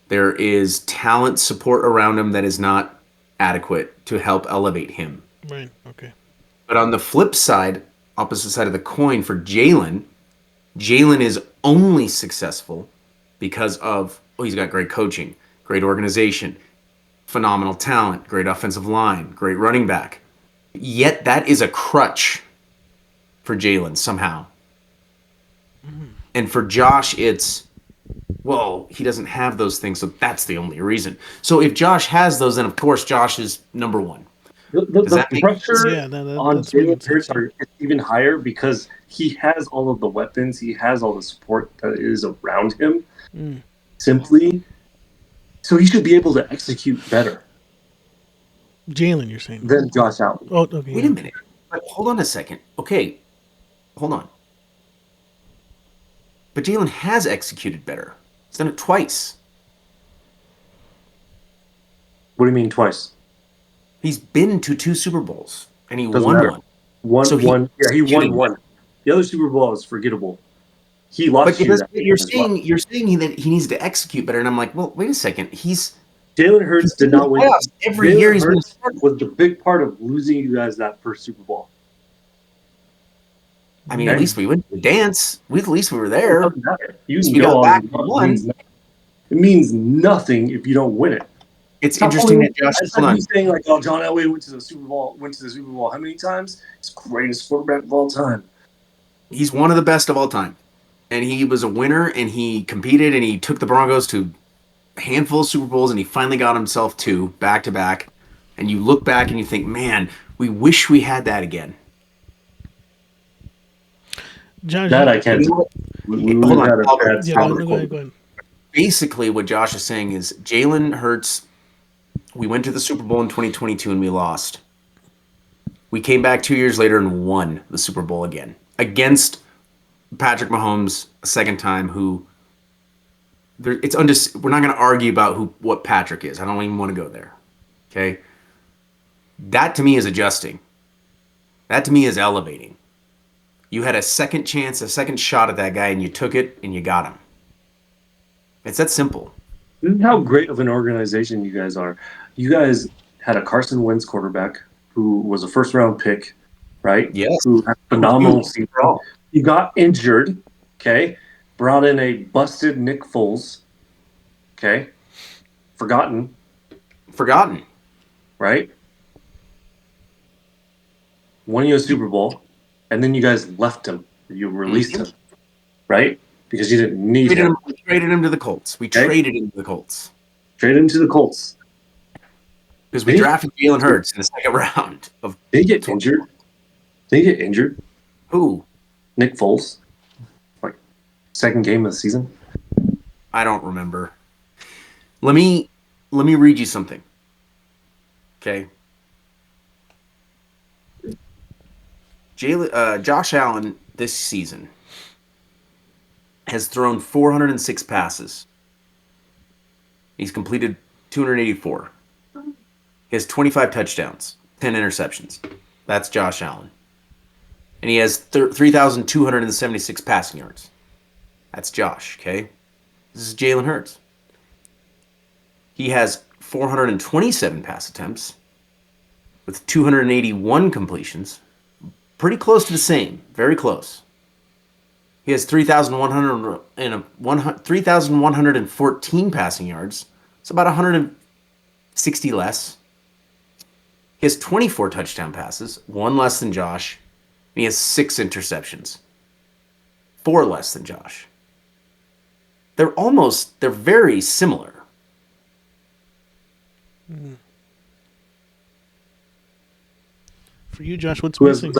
[SPEAKER 2] There is talent support around him that is not adequate to help elevate him.
[SPEAKER 1] Right, okay.
[SPEAKER 2] But on the flip side, opposite side of the coin for Jalen is only successful because of, he's got great coaching, great organization, phenomenal talent, great offensive line, great running back. Yet that is a crutch for Jalen somehow. Mm-hmm. And for Josh, it's, well, he doesn't have those things, so that's the only reason. So if Josh has those, then of course Josh is number one.
[SPEAKER 3] The pressure on
[SPEAKER 1] that's what
[SPEAKER 3] Jalen Hurts is even higher because he has all of the weapons. He has all the support that is around him. Simply, so he should be able to execute better.
[SPEAKER 1] Jalen, you're saying?
[SPEAKER 3] Than Josh Allen.
[SPEAKER 1] Oh, okay.
[SPEAKER 2] Wait a minute. But hold on a second. Okay, hold on. But Jalen has executed better. He's done it twice.
[SPEAKER 3] What do you mean twice?
[SPEAKER 2] He's been to 2 Super Bowls, and he
[SPEAKER 3] Doesn't
[SPEAKER 2] won
[SPEAKER 3] matter.
[SPEAKER 2] one.
[SPEAKER 3] He won one. The other Super Bowl was forgettable. He lost
[SPEAKER 2] but you're saying that he needs to execute better, and I'm like, well, wait a second.
[SPEAKER 3] Jalen Hurts did not win.
[SPEAKER 2] Every year he's been
[SPEAKER 3] was the big part of losing you guys that first Super Bowl.
[SPEAKER 2] I mean, at least we went to the dance. At least we were there.
[SPEAKER 3] It doesn't matter. You got back and won. It means nothing if you don't win it.
[SPEAKER 2] It's interesting that Josh is
[SPEAKER 3] saying like, "Oh, John Elway went to the Super Bowl. How many times? He's the greatest quarterback of all time.
[SPEAKER 2] He's one of the best of all time, and he was a winner. And he competed, and he took the Broncos to a handful of Super Bowls, and he finally got himself 2 back to back. And you look back and you think, man, we wish we had that again.
[SPEAKER 1] Josh,
[SPEAKER 3] that I can't.
[SPEAKER 2] Hold on.
[SPEAKER 1] Go ahead.
[SPEAKER 2] Basically, what Josh is saying is Jalen Hurts. We went to the Super Bowl in 2022 and we lost. We came back 2 years later and won the Super Bowl again against Patrick Mahomes a second time. We're not going to argue about what Patrick is. I don't even want to go there. Okay, that to me is adjusting. That to me is elevating. You had a second chance, a second shot at that guy, and you took it and you got him. It's that simple.
[SPEAKER 3] This is how great of an organization you guys are. You guys had a Carson Wentz quarterback who was a first-round pick, right?
[SPEAKER 2] Yes.
[SPEAKER 3] Who had a phenomenal season. He got injured, okay? Brought in a busted Nick Foles, okay? Forgotten. Right? Won you a Super Bowl, and then you guys left him. You released him, right? Because you didn't need him.
[SPEAKER 2] We traded him to the Colts. Traded him to the Colts.
[SPEAKER 3] Traded him to the Colts.
[SPEAKER 2] Because we drafted Jalen Hurts in the second round.
[SPEAKER 3] Did he get injured?
[SPEAKER 2] Who?
[SPEAKER 3] Nick Foles. Like, second game of the season?
[SPEAKER 2] I don't remember. Let me read you something. Okay. Josh Allen this season has thrown 406 passes. He's completed 284. He has 25 touchdowns, 10 interceptions. That's Josh Allen. And he has 3,276 passing yards. That's Josh, okay? This is Jalen Hurts. He has 427 pass attempts with 281 completions. Pretty close to the same. Very close. He has 3,114 passing yards. It's about 160 less. He has 24 touchdown passes, 1 less than Josh. And he has 6 interceptions, 4 less than Josh. They're very similar.
[SPEAKER 1] For you, Josh, what's missing?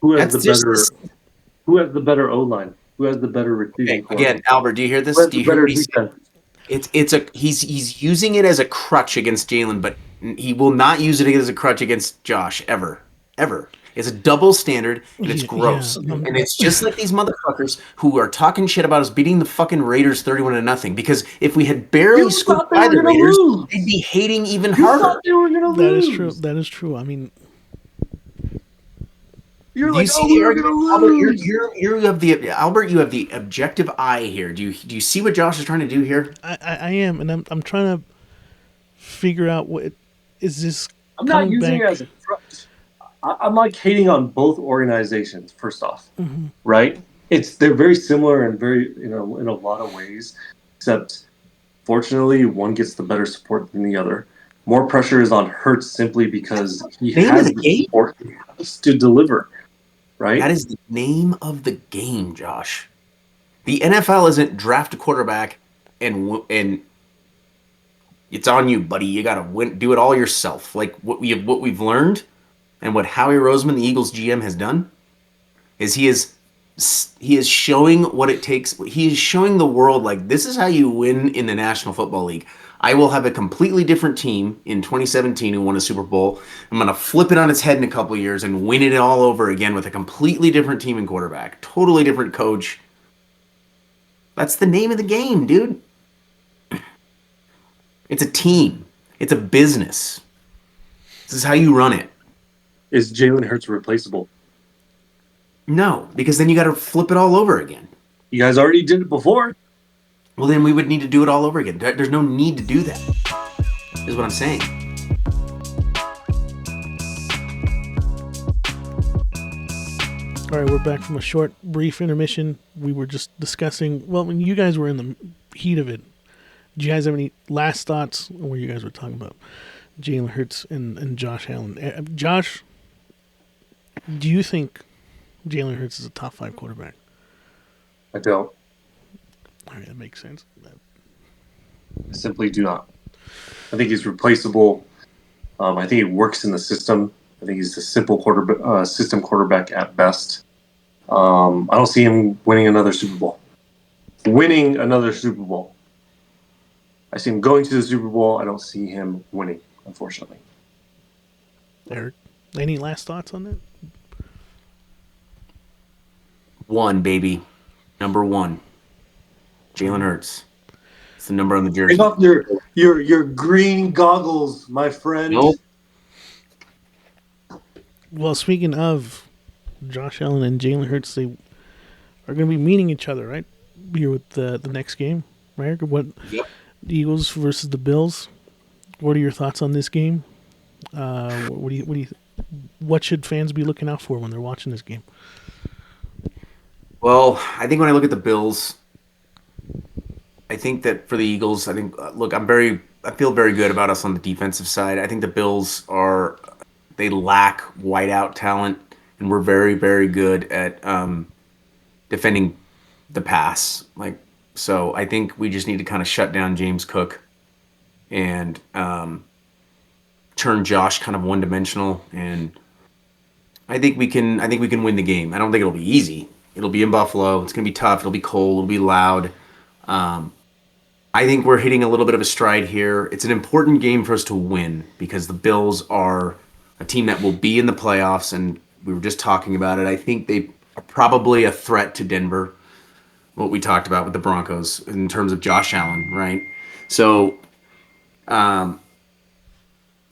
[SPEAKER 3] Who has the better O-line? Who has the better receiving core?
[SPEAKER 2] Again, Albert, do you hear this?
[SPEAKER 3] Who has the better defense?
[SPEAKER 2] He's using it as a crutch against Jalen, but he will not use it as a crutch against Josh ever. It's a double standard, and it's gross. Yeah. And it's just like these motherfuckers who are talking shit about us beating the fucking Raiders 31-0. Because if we had barely scored by the Raiders, they'd be hating even harder.
[SPEAKER 1] That is true. I mean,
[SPEAKER 2] you see the argument, Albert? You have the objective eye here. Do you see what Josh is trying to do here?
[SPEAKER 1] I am, and I'm trying to figure out what is this.
[SPEAKER 3] I'm not using it as a crutch. I'm like hating on both organizations. First off, right? They're very similar and very in a lot of ways, except fortunately one gets the better support than the other. More pressure is on Hurts simply because he has the support he has to deliver. Right?
[SPEAKER 2] That is the name of the game, Josh. The NFL isn't draft a quarterback and It's on you, buddy. You got to do it all yourself. Like what we've learned and what Howie Roseman, the Eagles GM, has done is he is showing what it takes. He is showing the world, like, this is how you win in the National Football League. I will have a completely different team in 2017 who won a Super Bowl. I'm going to flip it on its head in a couple of years and win it all over again with a completely different team and quarterback, totally different coach. That's the name of the game, dude. It's a team. It's a business. This is how you run it.
[SPEAKER 3] Is Jalen Hurts replaceable?
[SPEAKER 2] No, because then you got to flip it all over again.
[SPEAKER 3] You guys already did it before.
[SPEAKER 2] Well, then we would need to do it all over again. There's no need to do that, is what I'm saying.
[SPEAKER 1] All right, we're back from a short, brief intermission. We were just discussing, well, when you guys were in the heat of it, did you guys have any last thoughts on where you guys were talking about Jalen Hurts and Josh Allen? Josh, do you think Jalen Hurts is a top 5 quarterback?
[SPEAKER 3] I don't.
[SPEAKER 1] All right, that makes sense.
[SPEAKER 3] I simply do not. I think he's replaceable. I think he works in the system. I think he's a simple system quarterback at best. I don't see him winning another Super Bowl. I see him going to the Super Bowl. I don't see him winning, unfortunately.
[SPEAKER 1] Eric, any last thoughts on that?
[SPEAKER 2] 1, baby. Number 1. Jalen Hurts. It's the number on the jersey.
[SPEAKER 3] Take off your green goggles, my friend.
[SPEAKER 2] Nope.
[SPEAKER 1] Well, speaking of Josh Allen and Jalen Hurts, they are going to be meeting each other, right? Here with the next game, right?
[SPEAKER 2] Yep.
[SPEAKER 1] The Eagles versus the Bills. What are your thoughts on this game? What should fans be looking out for when they're watching this game?
[SPEAKER 2] Well, I think when I look at the Bills, I think that for the Eagles, I feel very good about us on the defensive side. I think the Bills they lack wideout talent, and we're very, very good at defending the pass. So I think we just need to kind of shut down James Cook and turn Josh kind of one-dimensional, and I think we can win the game. I don't think it'll be easy. It'll be in Buffalo. It's going to be tough. It'll be cold. It'll be loud. I think we're hitting a little bit of a stride here. It's an important game for us to win because the Bills are a team that will be in the playoffs, and we were just talking about it. I think they are probably a threat to Denver, what we talked about with the Broncos in terms of Josh Allen, right? So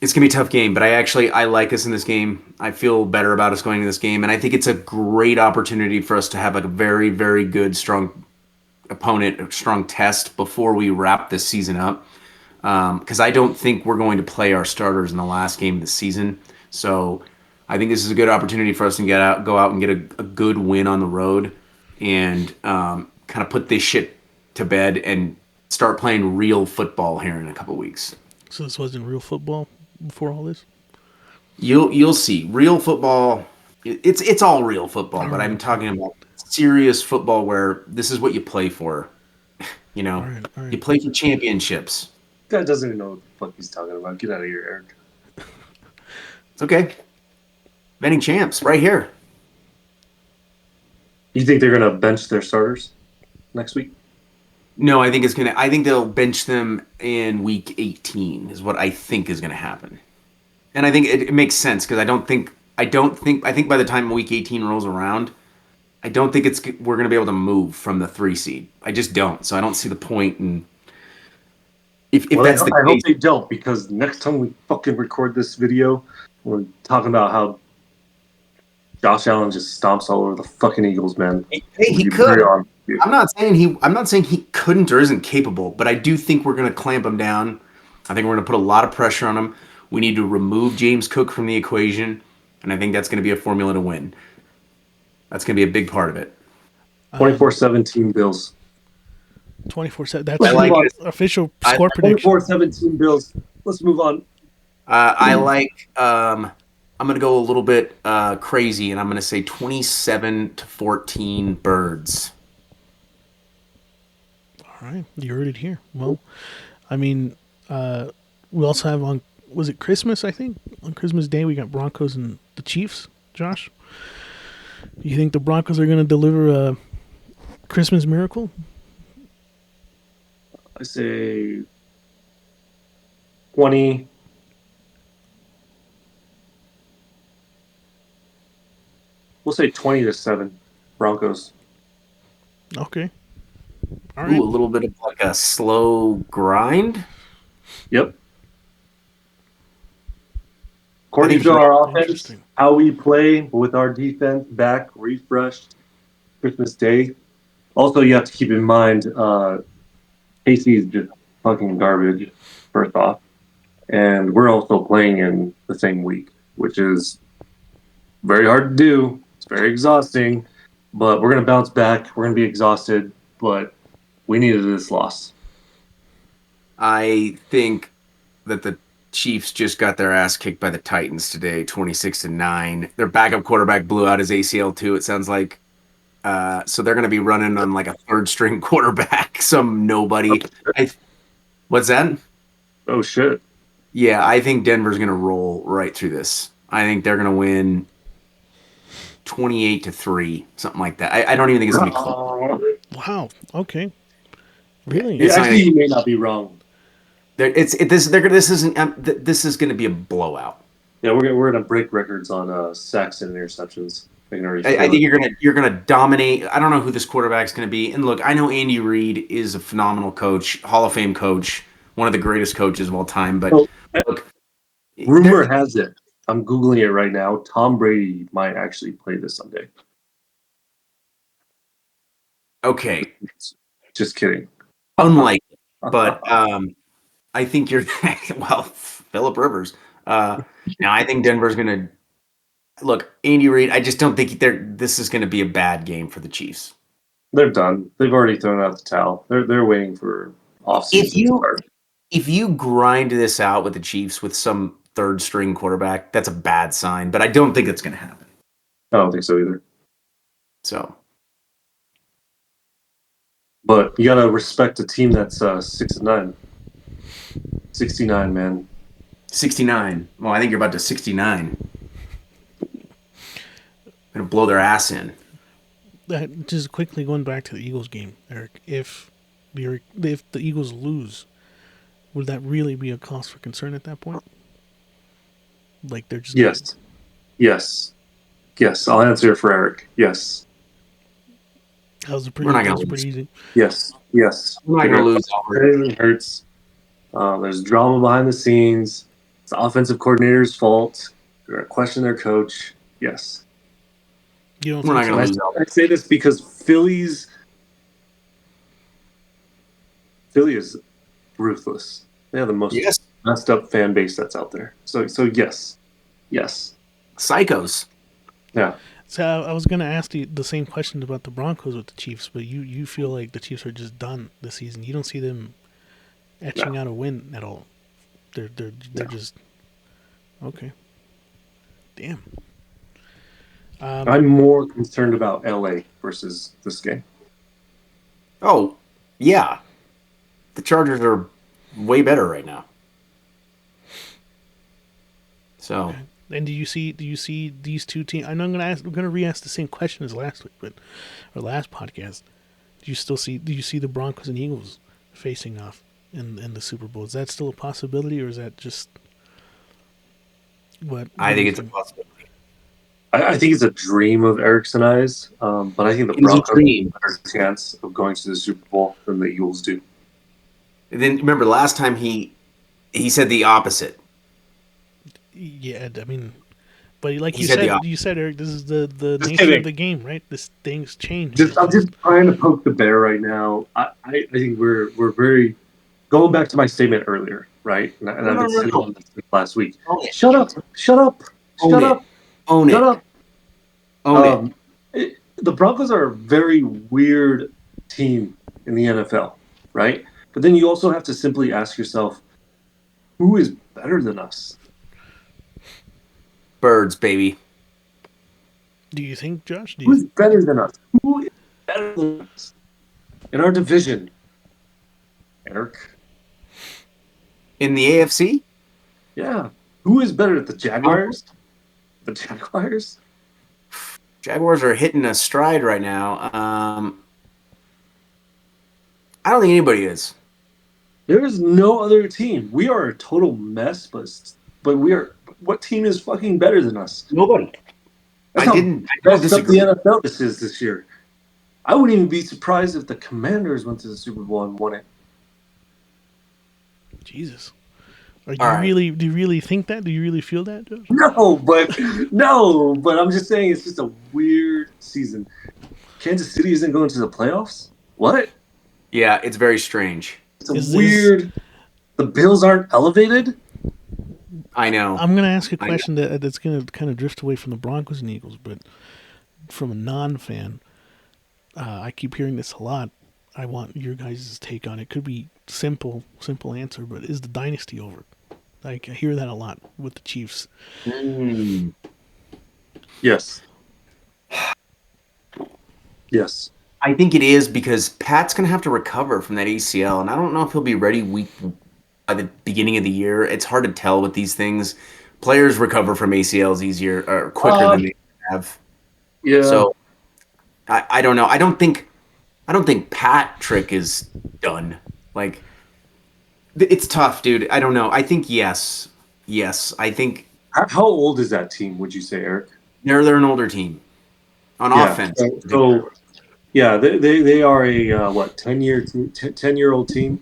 [SPEAKER 2] it's going to be a tough game, but I like us in this game. I feel better about us going into this game, and I think it's a great opportunity for us to have a very, very good, strong opponent, a strong test before we wrap this season up. Because I don't think we're going to play our starters in the last game of the season. So I think this is a good opportunity for us to go out and get a good win on the road and kind of put this shit to bed and start playing real football here in a couple weeks.
[SPEAKER 1] So this wasn't real football before all this?
[SPEAKER 2] You'll see. Real football, it's all real football, but I'm talking about serious football where this is what you play for. You know,
[SPEAKER 1] all right.
[SPEAKER 2] You play for championships.
[SPEAKER 3] Guy doesn't even know what the fuck he's talking about. Get out of here, Eric.
[SPEAKER 2] It's okay. Defending champs, right here.
[SPEAKER 3] You think they're gonna bench their starters next week?
[SPEAKER 2] No, I think they'll bench them in week 18 is what I think is gonna happen. And I think it makes sense because I think by the time week 18 rolls around, I don't think we're gonna be able to move from the 3 seed. I just don't. So I don't see the point in if that's the case.
[SPEAKER 3] I hope they don't, because next time we fucking record this video, we're talking about how Josh Allen just stomps all over the fucking Eagles, man.
[SPEAKER 2] Hey, he could. I'm not saying he couldn't or isn't capable, but I do think we're going to clamp him down. I think we're going to put a lot of pressure on him. We need to remove James Cook from the equation, and I think that's going to be a formula to win. That's going to be a big part of it.
[SPEAKER 3] 24-17 Bills.
[SPEAKER 1] 24-7. That's the official score prediction.
[SPEAKER 3] 24-17 Bills. Let's move on.
[SPEAKER 2] I'm going to go a little bit crazy, and I'm going to say 27-14 Birds.
[SPEAKER 1] All right. You heard it here. Well, I mean, We also have was it Christmas, I think? On Christmas Day, we got Broncos and the Chiefs, Josh. You think the Broncos are going to deliver a Christmas miracle?
[SPEAKER 3] I say 20. We'll say 20-7 Broncos.
[SPEAKER 1] Okay. All
[SPEAKER 2] Ooh,
[SPEAKER 1] right.
[SPEAKER 2] a little bit of like a slow grind.
[SPEAKER 3] Yep. According to our offense, how we play with our defense back, refreshed, Christmas Day. Also, you have to keep in mind, KC is just fucking garbage, first off. And we're also playing in the same week, which is very hard to do. It's very exhausting, but we're going to bounce back. We're going to be exhausted, but we needed this loss.
[SPEAKER 2] I think that the Chiefs just got their ass kicked by the Titans today, 26-9. Their backup quarterback blew out his ACL too, it sounds like. So they're going to be running on like a third string quarterback, some nobody. What's that?
[SPEAKER 3] Oh, shit.
[SPEAKER 2] Yeah, I think Denver's going to roll right through this. I think they're going to win 28-3, something like that. I don't even think it's going to be close.
[SPEAKER 1] Wow. Okay. Really?
[SPEAKER 3] Yeah, actually, you may not be wrong.
[SPEAKER 2] This is going to be a blowout.
[SPEAKER 3] Yeah, we're going to break records on sacks and interceptions.
[SPEAKER 2] I think you're gonna dominate. I don't know who this quarterback's gonna be. And look, I know Andy Reid is a phenomenal coach, Hall of Fame coach, one of the greatest coaches of all time. But look,
[SPEAKER 3] rumor has it, I'm Googling it right now, Tom Brady might actually play this Sunday.
[SPEAKER 2] Okay.
[SPEAKER 3] Just kidding.
[SPEAKER 2] Unlikely. But I think you're well, Phillip Rivers. Now I think Denver's gonna look, Andy Reid, I just don't think this is gonna be a bad game for the Chiefs.
[SPEAKER 3] They're done. They've already thrown out the towel. They're waiting for offseason to start.
[SPEAKER 2] If you grind this out with the Chiefs with some third string quarterback, that's a bad sign. But I don't think it's going to happen.
[SPEAKER 3] I don't think so either.
[SPEAKER 2] So,
[SPEAKER 3] but you gotta respect a team that's 6-9, 69, man.
[SPEAKER 2] 69. Well, I think you're about to 69. Gonna blow their ass in.
[SPEAKER 1] Just quickly going back to the Eagles game, Eric. If the Eagles lose, would that really be a cause for concern at that point? Like they're just
[SPEAKER 3] yes. I'll answer for Eric. Yes.
[SPEAKER 1] That was pretty easy.
[SPEAKER 3] Yes.
[SPEAKER 2] We're not gonna lose.
[SPEAKER 3] It hurts. There's drama behind the scenes. It's the offensive coordinator's fault. They're gonna question their coach. Yes.
[SPEAKER 1] You don't
[SPEAKER 2] We're not gonna lose.
[SPEAKER 3] I say this because Philly is ruthless. They have the most messed up fan base that's out there. So yes.
[SPEAKER 2] Psychos.
[SPEAKER 3] Yeah.
[SPEAKER 1] So I was going to ask you the same question about the Broncos with the Chiefs, but you feel like the Chiefs are just done this season. You don't see them etching out a win at all. They're just okay. Damn.
[SPEAKER 3] I'm more concerned about LA versus this game.
[SPEAKER 2] Oh, yeah. The Chargers are way better right now. So.
[SPEAKER 1] Okay. And do you see these two teams? I know I'm gonna re-ask the same question as last week, but our last podcast. Do you see the Broncos and Eagles facing off in the Super Bowl? Is that still a possibility, or is that just what?
[SPEAKER 2] I think it's a possibility.
[SPEAKER 3] I think it's a dream of Eric's and I's, but I think the Broncos have a better chance of going to the Super Bowl than the Eagles do.
[SPEAKER 2] And then remember last time he said the opposite.
[SPEAKER 1] Yeah, I mean, but like you said, Eric, this is the nature of the game, right? This things change.
[SPEAKER 3] I'm just trying to poke the bear right now. I think we're very going back to my statement earlier, right? And I've been saying on this last week. Shut up!
[SPEAKER 2] Own it.
[SPEAKER 3] The Broncos are a very weird team in the NFL, right? But then you also have to simply ask yourself, who is better than us?
[SPEAKER 2] Birds, baby.
[SPEAKER 1] Do you think, Josh?
[SPEAKER 3] Who's better than us? Who is better than us in our division? Eric?
[SPEAKER 2] In the AFC?
[SPEAKER 3] Yeah. Who is better at the Jaguars? The Jaguars?
[SPEAKER 2] Jaguars are hitting a stride right now. I don't think anybody is.
[SPEAKER 3] There is no other team. We are a total mess, but we are. What team is fucking better than us?
[SPEAKER 2] Nobody.
[SPEAKER 3] That's
[SPEAKER 2] I
[SPEAKER 3] how
[SPEAKER 2] don't
[SPEAKER 3] messed up the
[SPEAKER 2] disagree.
[SPEAKER 3] NFL this year. I wouldn't even be surprised if the Commanders went to the Super Bowl and won it.
[SPEAKER 1] Jesus.
[SPEAKER 2] All right.
[SPEAKER 1] Do you really think that? Do you really feel that, Josh?
[SPEAKER 3] No, but I'm just saying it's just a weird season. Kansas City isn't going to the playoffs. What?
[SPEAKER 2] Yeah, it's very strange.
[SPEAKER 3] It's a
[SPEAKER 1] Is
[SPEAKER 3] weird. The Bills aren't elevated.
[SPEAKER 2] I know.
[SPEAKER 1] I'm going to ask a
[SPEAKER 2] I know.
[SPEAKER 1] question that's going to kind of drift away from the Broncos and Eagles, but from a non-fan, I keep hearing this a lot. I want your guys' take on it. Could be simple answer, but is the dynasty over? Like, I hear that a lot with the Chiefs.
[SPEAKER 3] Yes. Yes.
[SPEAKER 2] I think it is because Pat's going to have to recover from that ACL, and I don't know if he'll be ready by the beginning of the year. It's hard to tell with these things. Players recover from ACLs easier or quicker than they have.
[SPEAKER 3] Yeah.
[SPEAKER 2] So I don't know. I don't think Patrick is done. Like it's tough, dude. I don't know. I think yes. I think
[SPEAKER 3] How old is that team? Would you say, Eric?
[SPEAKER 2] they're an older team on offense.
[SPEAKER 3] So yeah, they are a what 10-year-old team.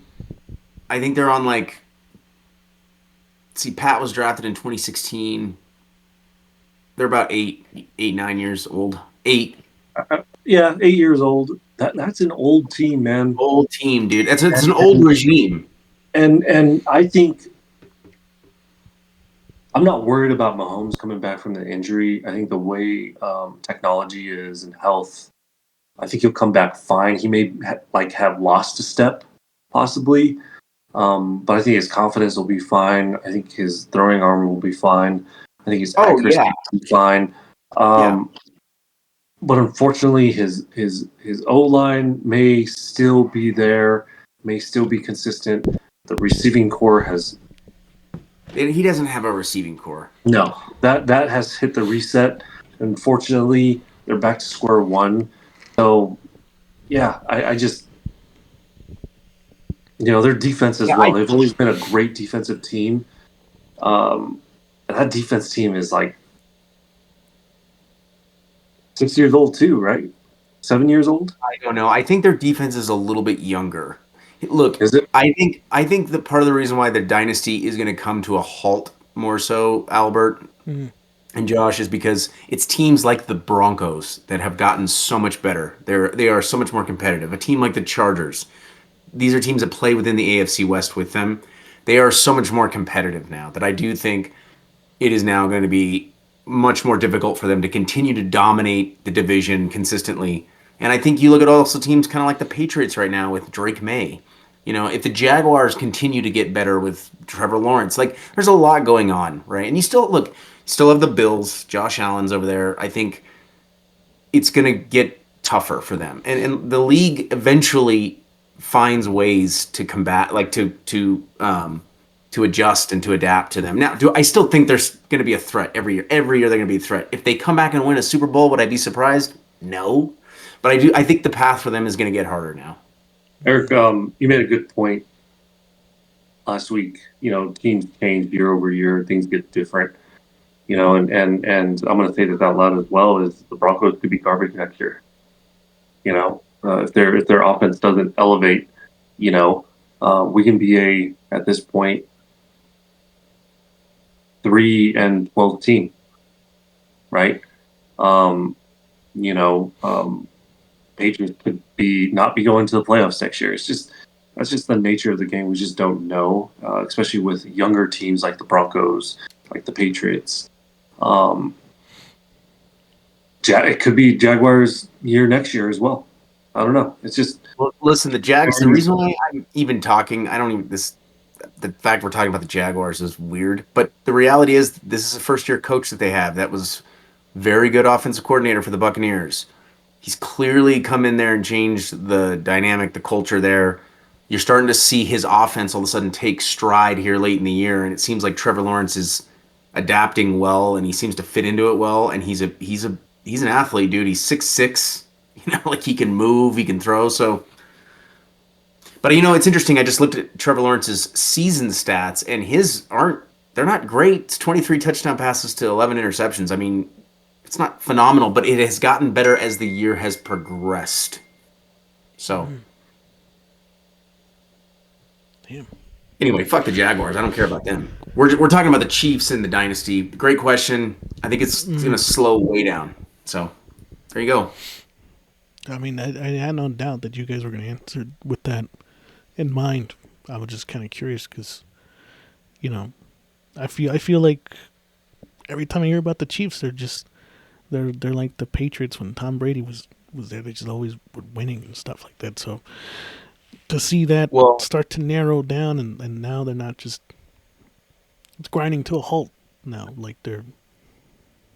[SPEAKER 2] I think they're on like. See, Pat was drafted in 2016. They're about 9 years old. 8.
[SPEAKER 3] Yeah, 8 years old. That's an old team, man.
[SPEAKER 2] Old team, dude. It's an old regime.
[SPEAKER 3] And I think I'm not worried about Mahomes coming back from the injury. I think the way technology is and health, I think he'll come back fine. He may have lost a step, possibly, but I think his confidence will be fine. I think his throwing arm will be fine. I think his accuracy will be fine. But unfortunately, his O line may still be there, may still be consistent. The receiving core has
[SPEAKER 2] He doesn't have a receiving core.
[SPEAKER 3] no, that has hit the reset. Unfortunately, they're back to square one. So, yeah, I just their defense as well. They've always been a great defensive team. And that defense team is like 6 years old too, right? 7 years old?
[SPEAKER 2] I don't know. I think their defense is a little bit younger. Look,
[SPEAKER 3] Is it?
[SPEAKER 2] I think that part of the reason why their dynasty is going to come to a halt more so, Albert and Josh, is because it's teams like the Broncos that have gotten so much better. They are so much more competitive. A team like the Chargers, these are teams that play within the AFC West with them. They are so much more competitive now that I do think it is now going to be much more difficult for them to continue to dominate the division consistently. And I think you look at also teams kind of like the Patriots right now with Drake May. If the Jaguars continue to get better with Trevor Lawrence, like there's a lot going on, right? And you still have the Bills, Josh Allen's over there. I think it's going to get tougher for them. And the league eventually finds ways to combat, like to adjust and to adapt to them. Now, I still think there's going to be a threat every year. Every year they're going to be a threat. If they come back and win a Super Bowl, would I be surprised? No. But I think the path for them is going to get harder now.
[SPEAKER 3] Eric, you made a good point last week. Teams change year over year. Things get different. And I'm going to say this out loud as well, is the Broncos could be garbage next year. If their offense doesn't elevate, we can be at this point 3-12 team, right? Patriots could not be going to the playoffs next year. That's just the nature of the game. We just don't know, especially with younger teams like the Broncos, like the Patriots. It could be Jaguars' year next year as well. I don't know. It's just
[SPEAKER 2] listen. The Jags. The reason why I'm even talking, the fact we're talking about the Jaguars is weird, but the reality is this is a first-year coach that they have. That was very good offensive coordinator for the Buccaneers. He's clearly come in there and changed the dynamic, the culture there. You're starting to see his offense all of a sudden take stride here late in the year, and it seems like Trevor Lawrence is adapting well, and he seems to fit into it well. And he's an athlete, dude. He's 6'6". Like he can move, he can throw. So, but it's interesting. I just looked at Trevor Lawrence's season stats, and they're not great. It's 23 touchdown passes to 11 interceptions. I mean, it's not phenomenal, but it has gotten better as the year has progressed. So,
[SPEAKER 1] damn.
[SPEAKER 2] Anyway, fuck the Jaguars. I don't care about them. We're talking about the Chiefs in the dynasty. Great question. I think it's going to slow way down. So, there you go.
[SPEAKER 1] I mean, I had no doubt that you guys were going to answer with that in mind. I was just kind of curious because, I feel like every time I hear about the Chiefs, they're like the Patriots when Tom Brady was there. They just always were winning and stuff like that. So to see that start to narrow down and now they're not just it's grinding to a halt now. Like they're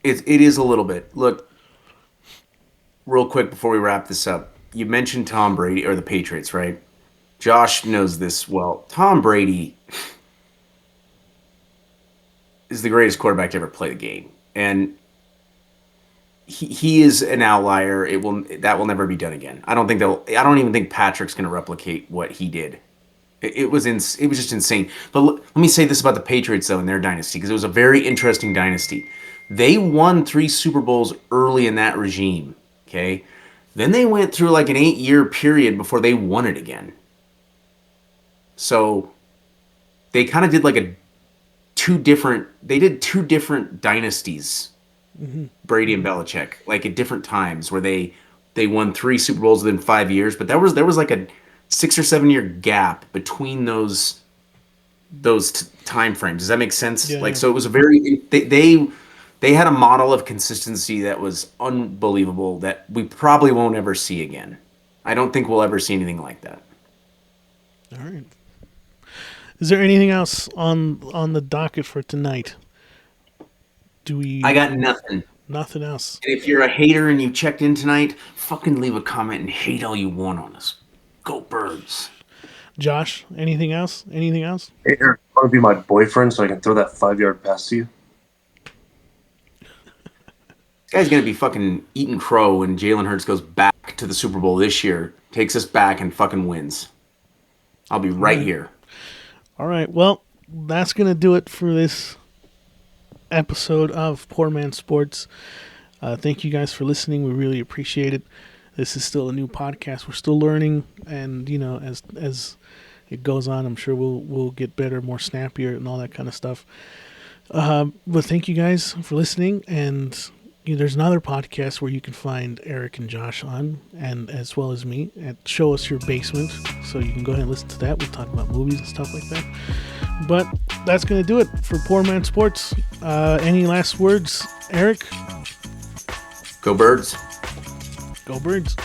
[SPEAKER 2] it is a little bit. Look, real quick before we wrap this up, you mentioned Tom Brady or the Patriots, right? Josh knows this well. Tom Brady is the greatest quarterback to ever play the game, and he is an outlier. That will never be done again. I don't even think Patrick's going to replicate what he did. It was just insane. But let me say this about the Patriots though in their dynasty, because it was a very interesting dynasty. They won 3 Super Bowls early in that regime. Okay, then they went through like an 8-year period before they won it again. So they kind of did like two different dynasties, Brady and Belichick, like at different times where they won 3 Super Bowls within 5 years, but there was like a 6 or 7 year gap between those time frames. Does that make sense?
[SPEAKER 1] Yeah.
[SPEAKER 2] So it was a very they had a model of consistency that was unbelievable that we probably won't ever see again. I don't think we'll ever see anything like that.
[SPEAKER 1] All right. Is there anything else on the docket for tonight?
[SPEAKER 2] I got nothing.
[SPEAKER 1] Nothing else.
[SPEAKER 2] And if you're a hater and you checked in tonight, fucking leave a comment and hate all you want on us. Go Birds.
[SPEAKER 1] Josh, anything else? Anything else?
[SPEAKER 3] Hey, Eric, want to be my boyfriend so I can throw that 5-yard pass to you?
[SPEAKER 2] This guy's going to be fucking eating crow when Jalen Hurts goes back to the Super Bowl this year, takes us back and fucking wins. I'll be right here.
[SPEAKER 1] All right. Well, that's going to do it for this episode of Poor Man Sports. Thank you guys for listening. We really appreciate it. This is still a new podcast. We're still learning, and as it goes on, I'm sure we'll get better, more snappier, and all that kind of stuff. But thank you guys for listening, and there's another podcast where you can find Eric and Josh on, and as well as me, at Show Us Your Basement. So you can go ahead and listen to that. We'll talk about movies and stuff like that. But that's going to do it for Poor Man Sports. Any last words, Eric?
[SPEAKER 2] Go Birds.
[SPEAKER 1] Go Birds.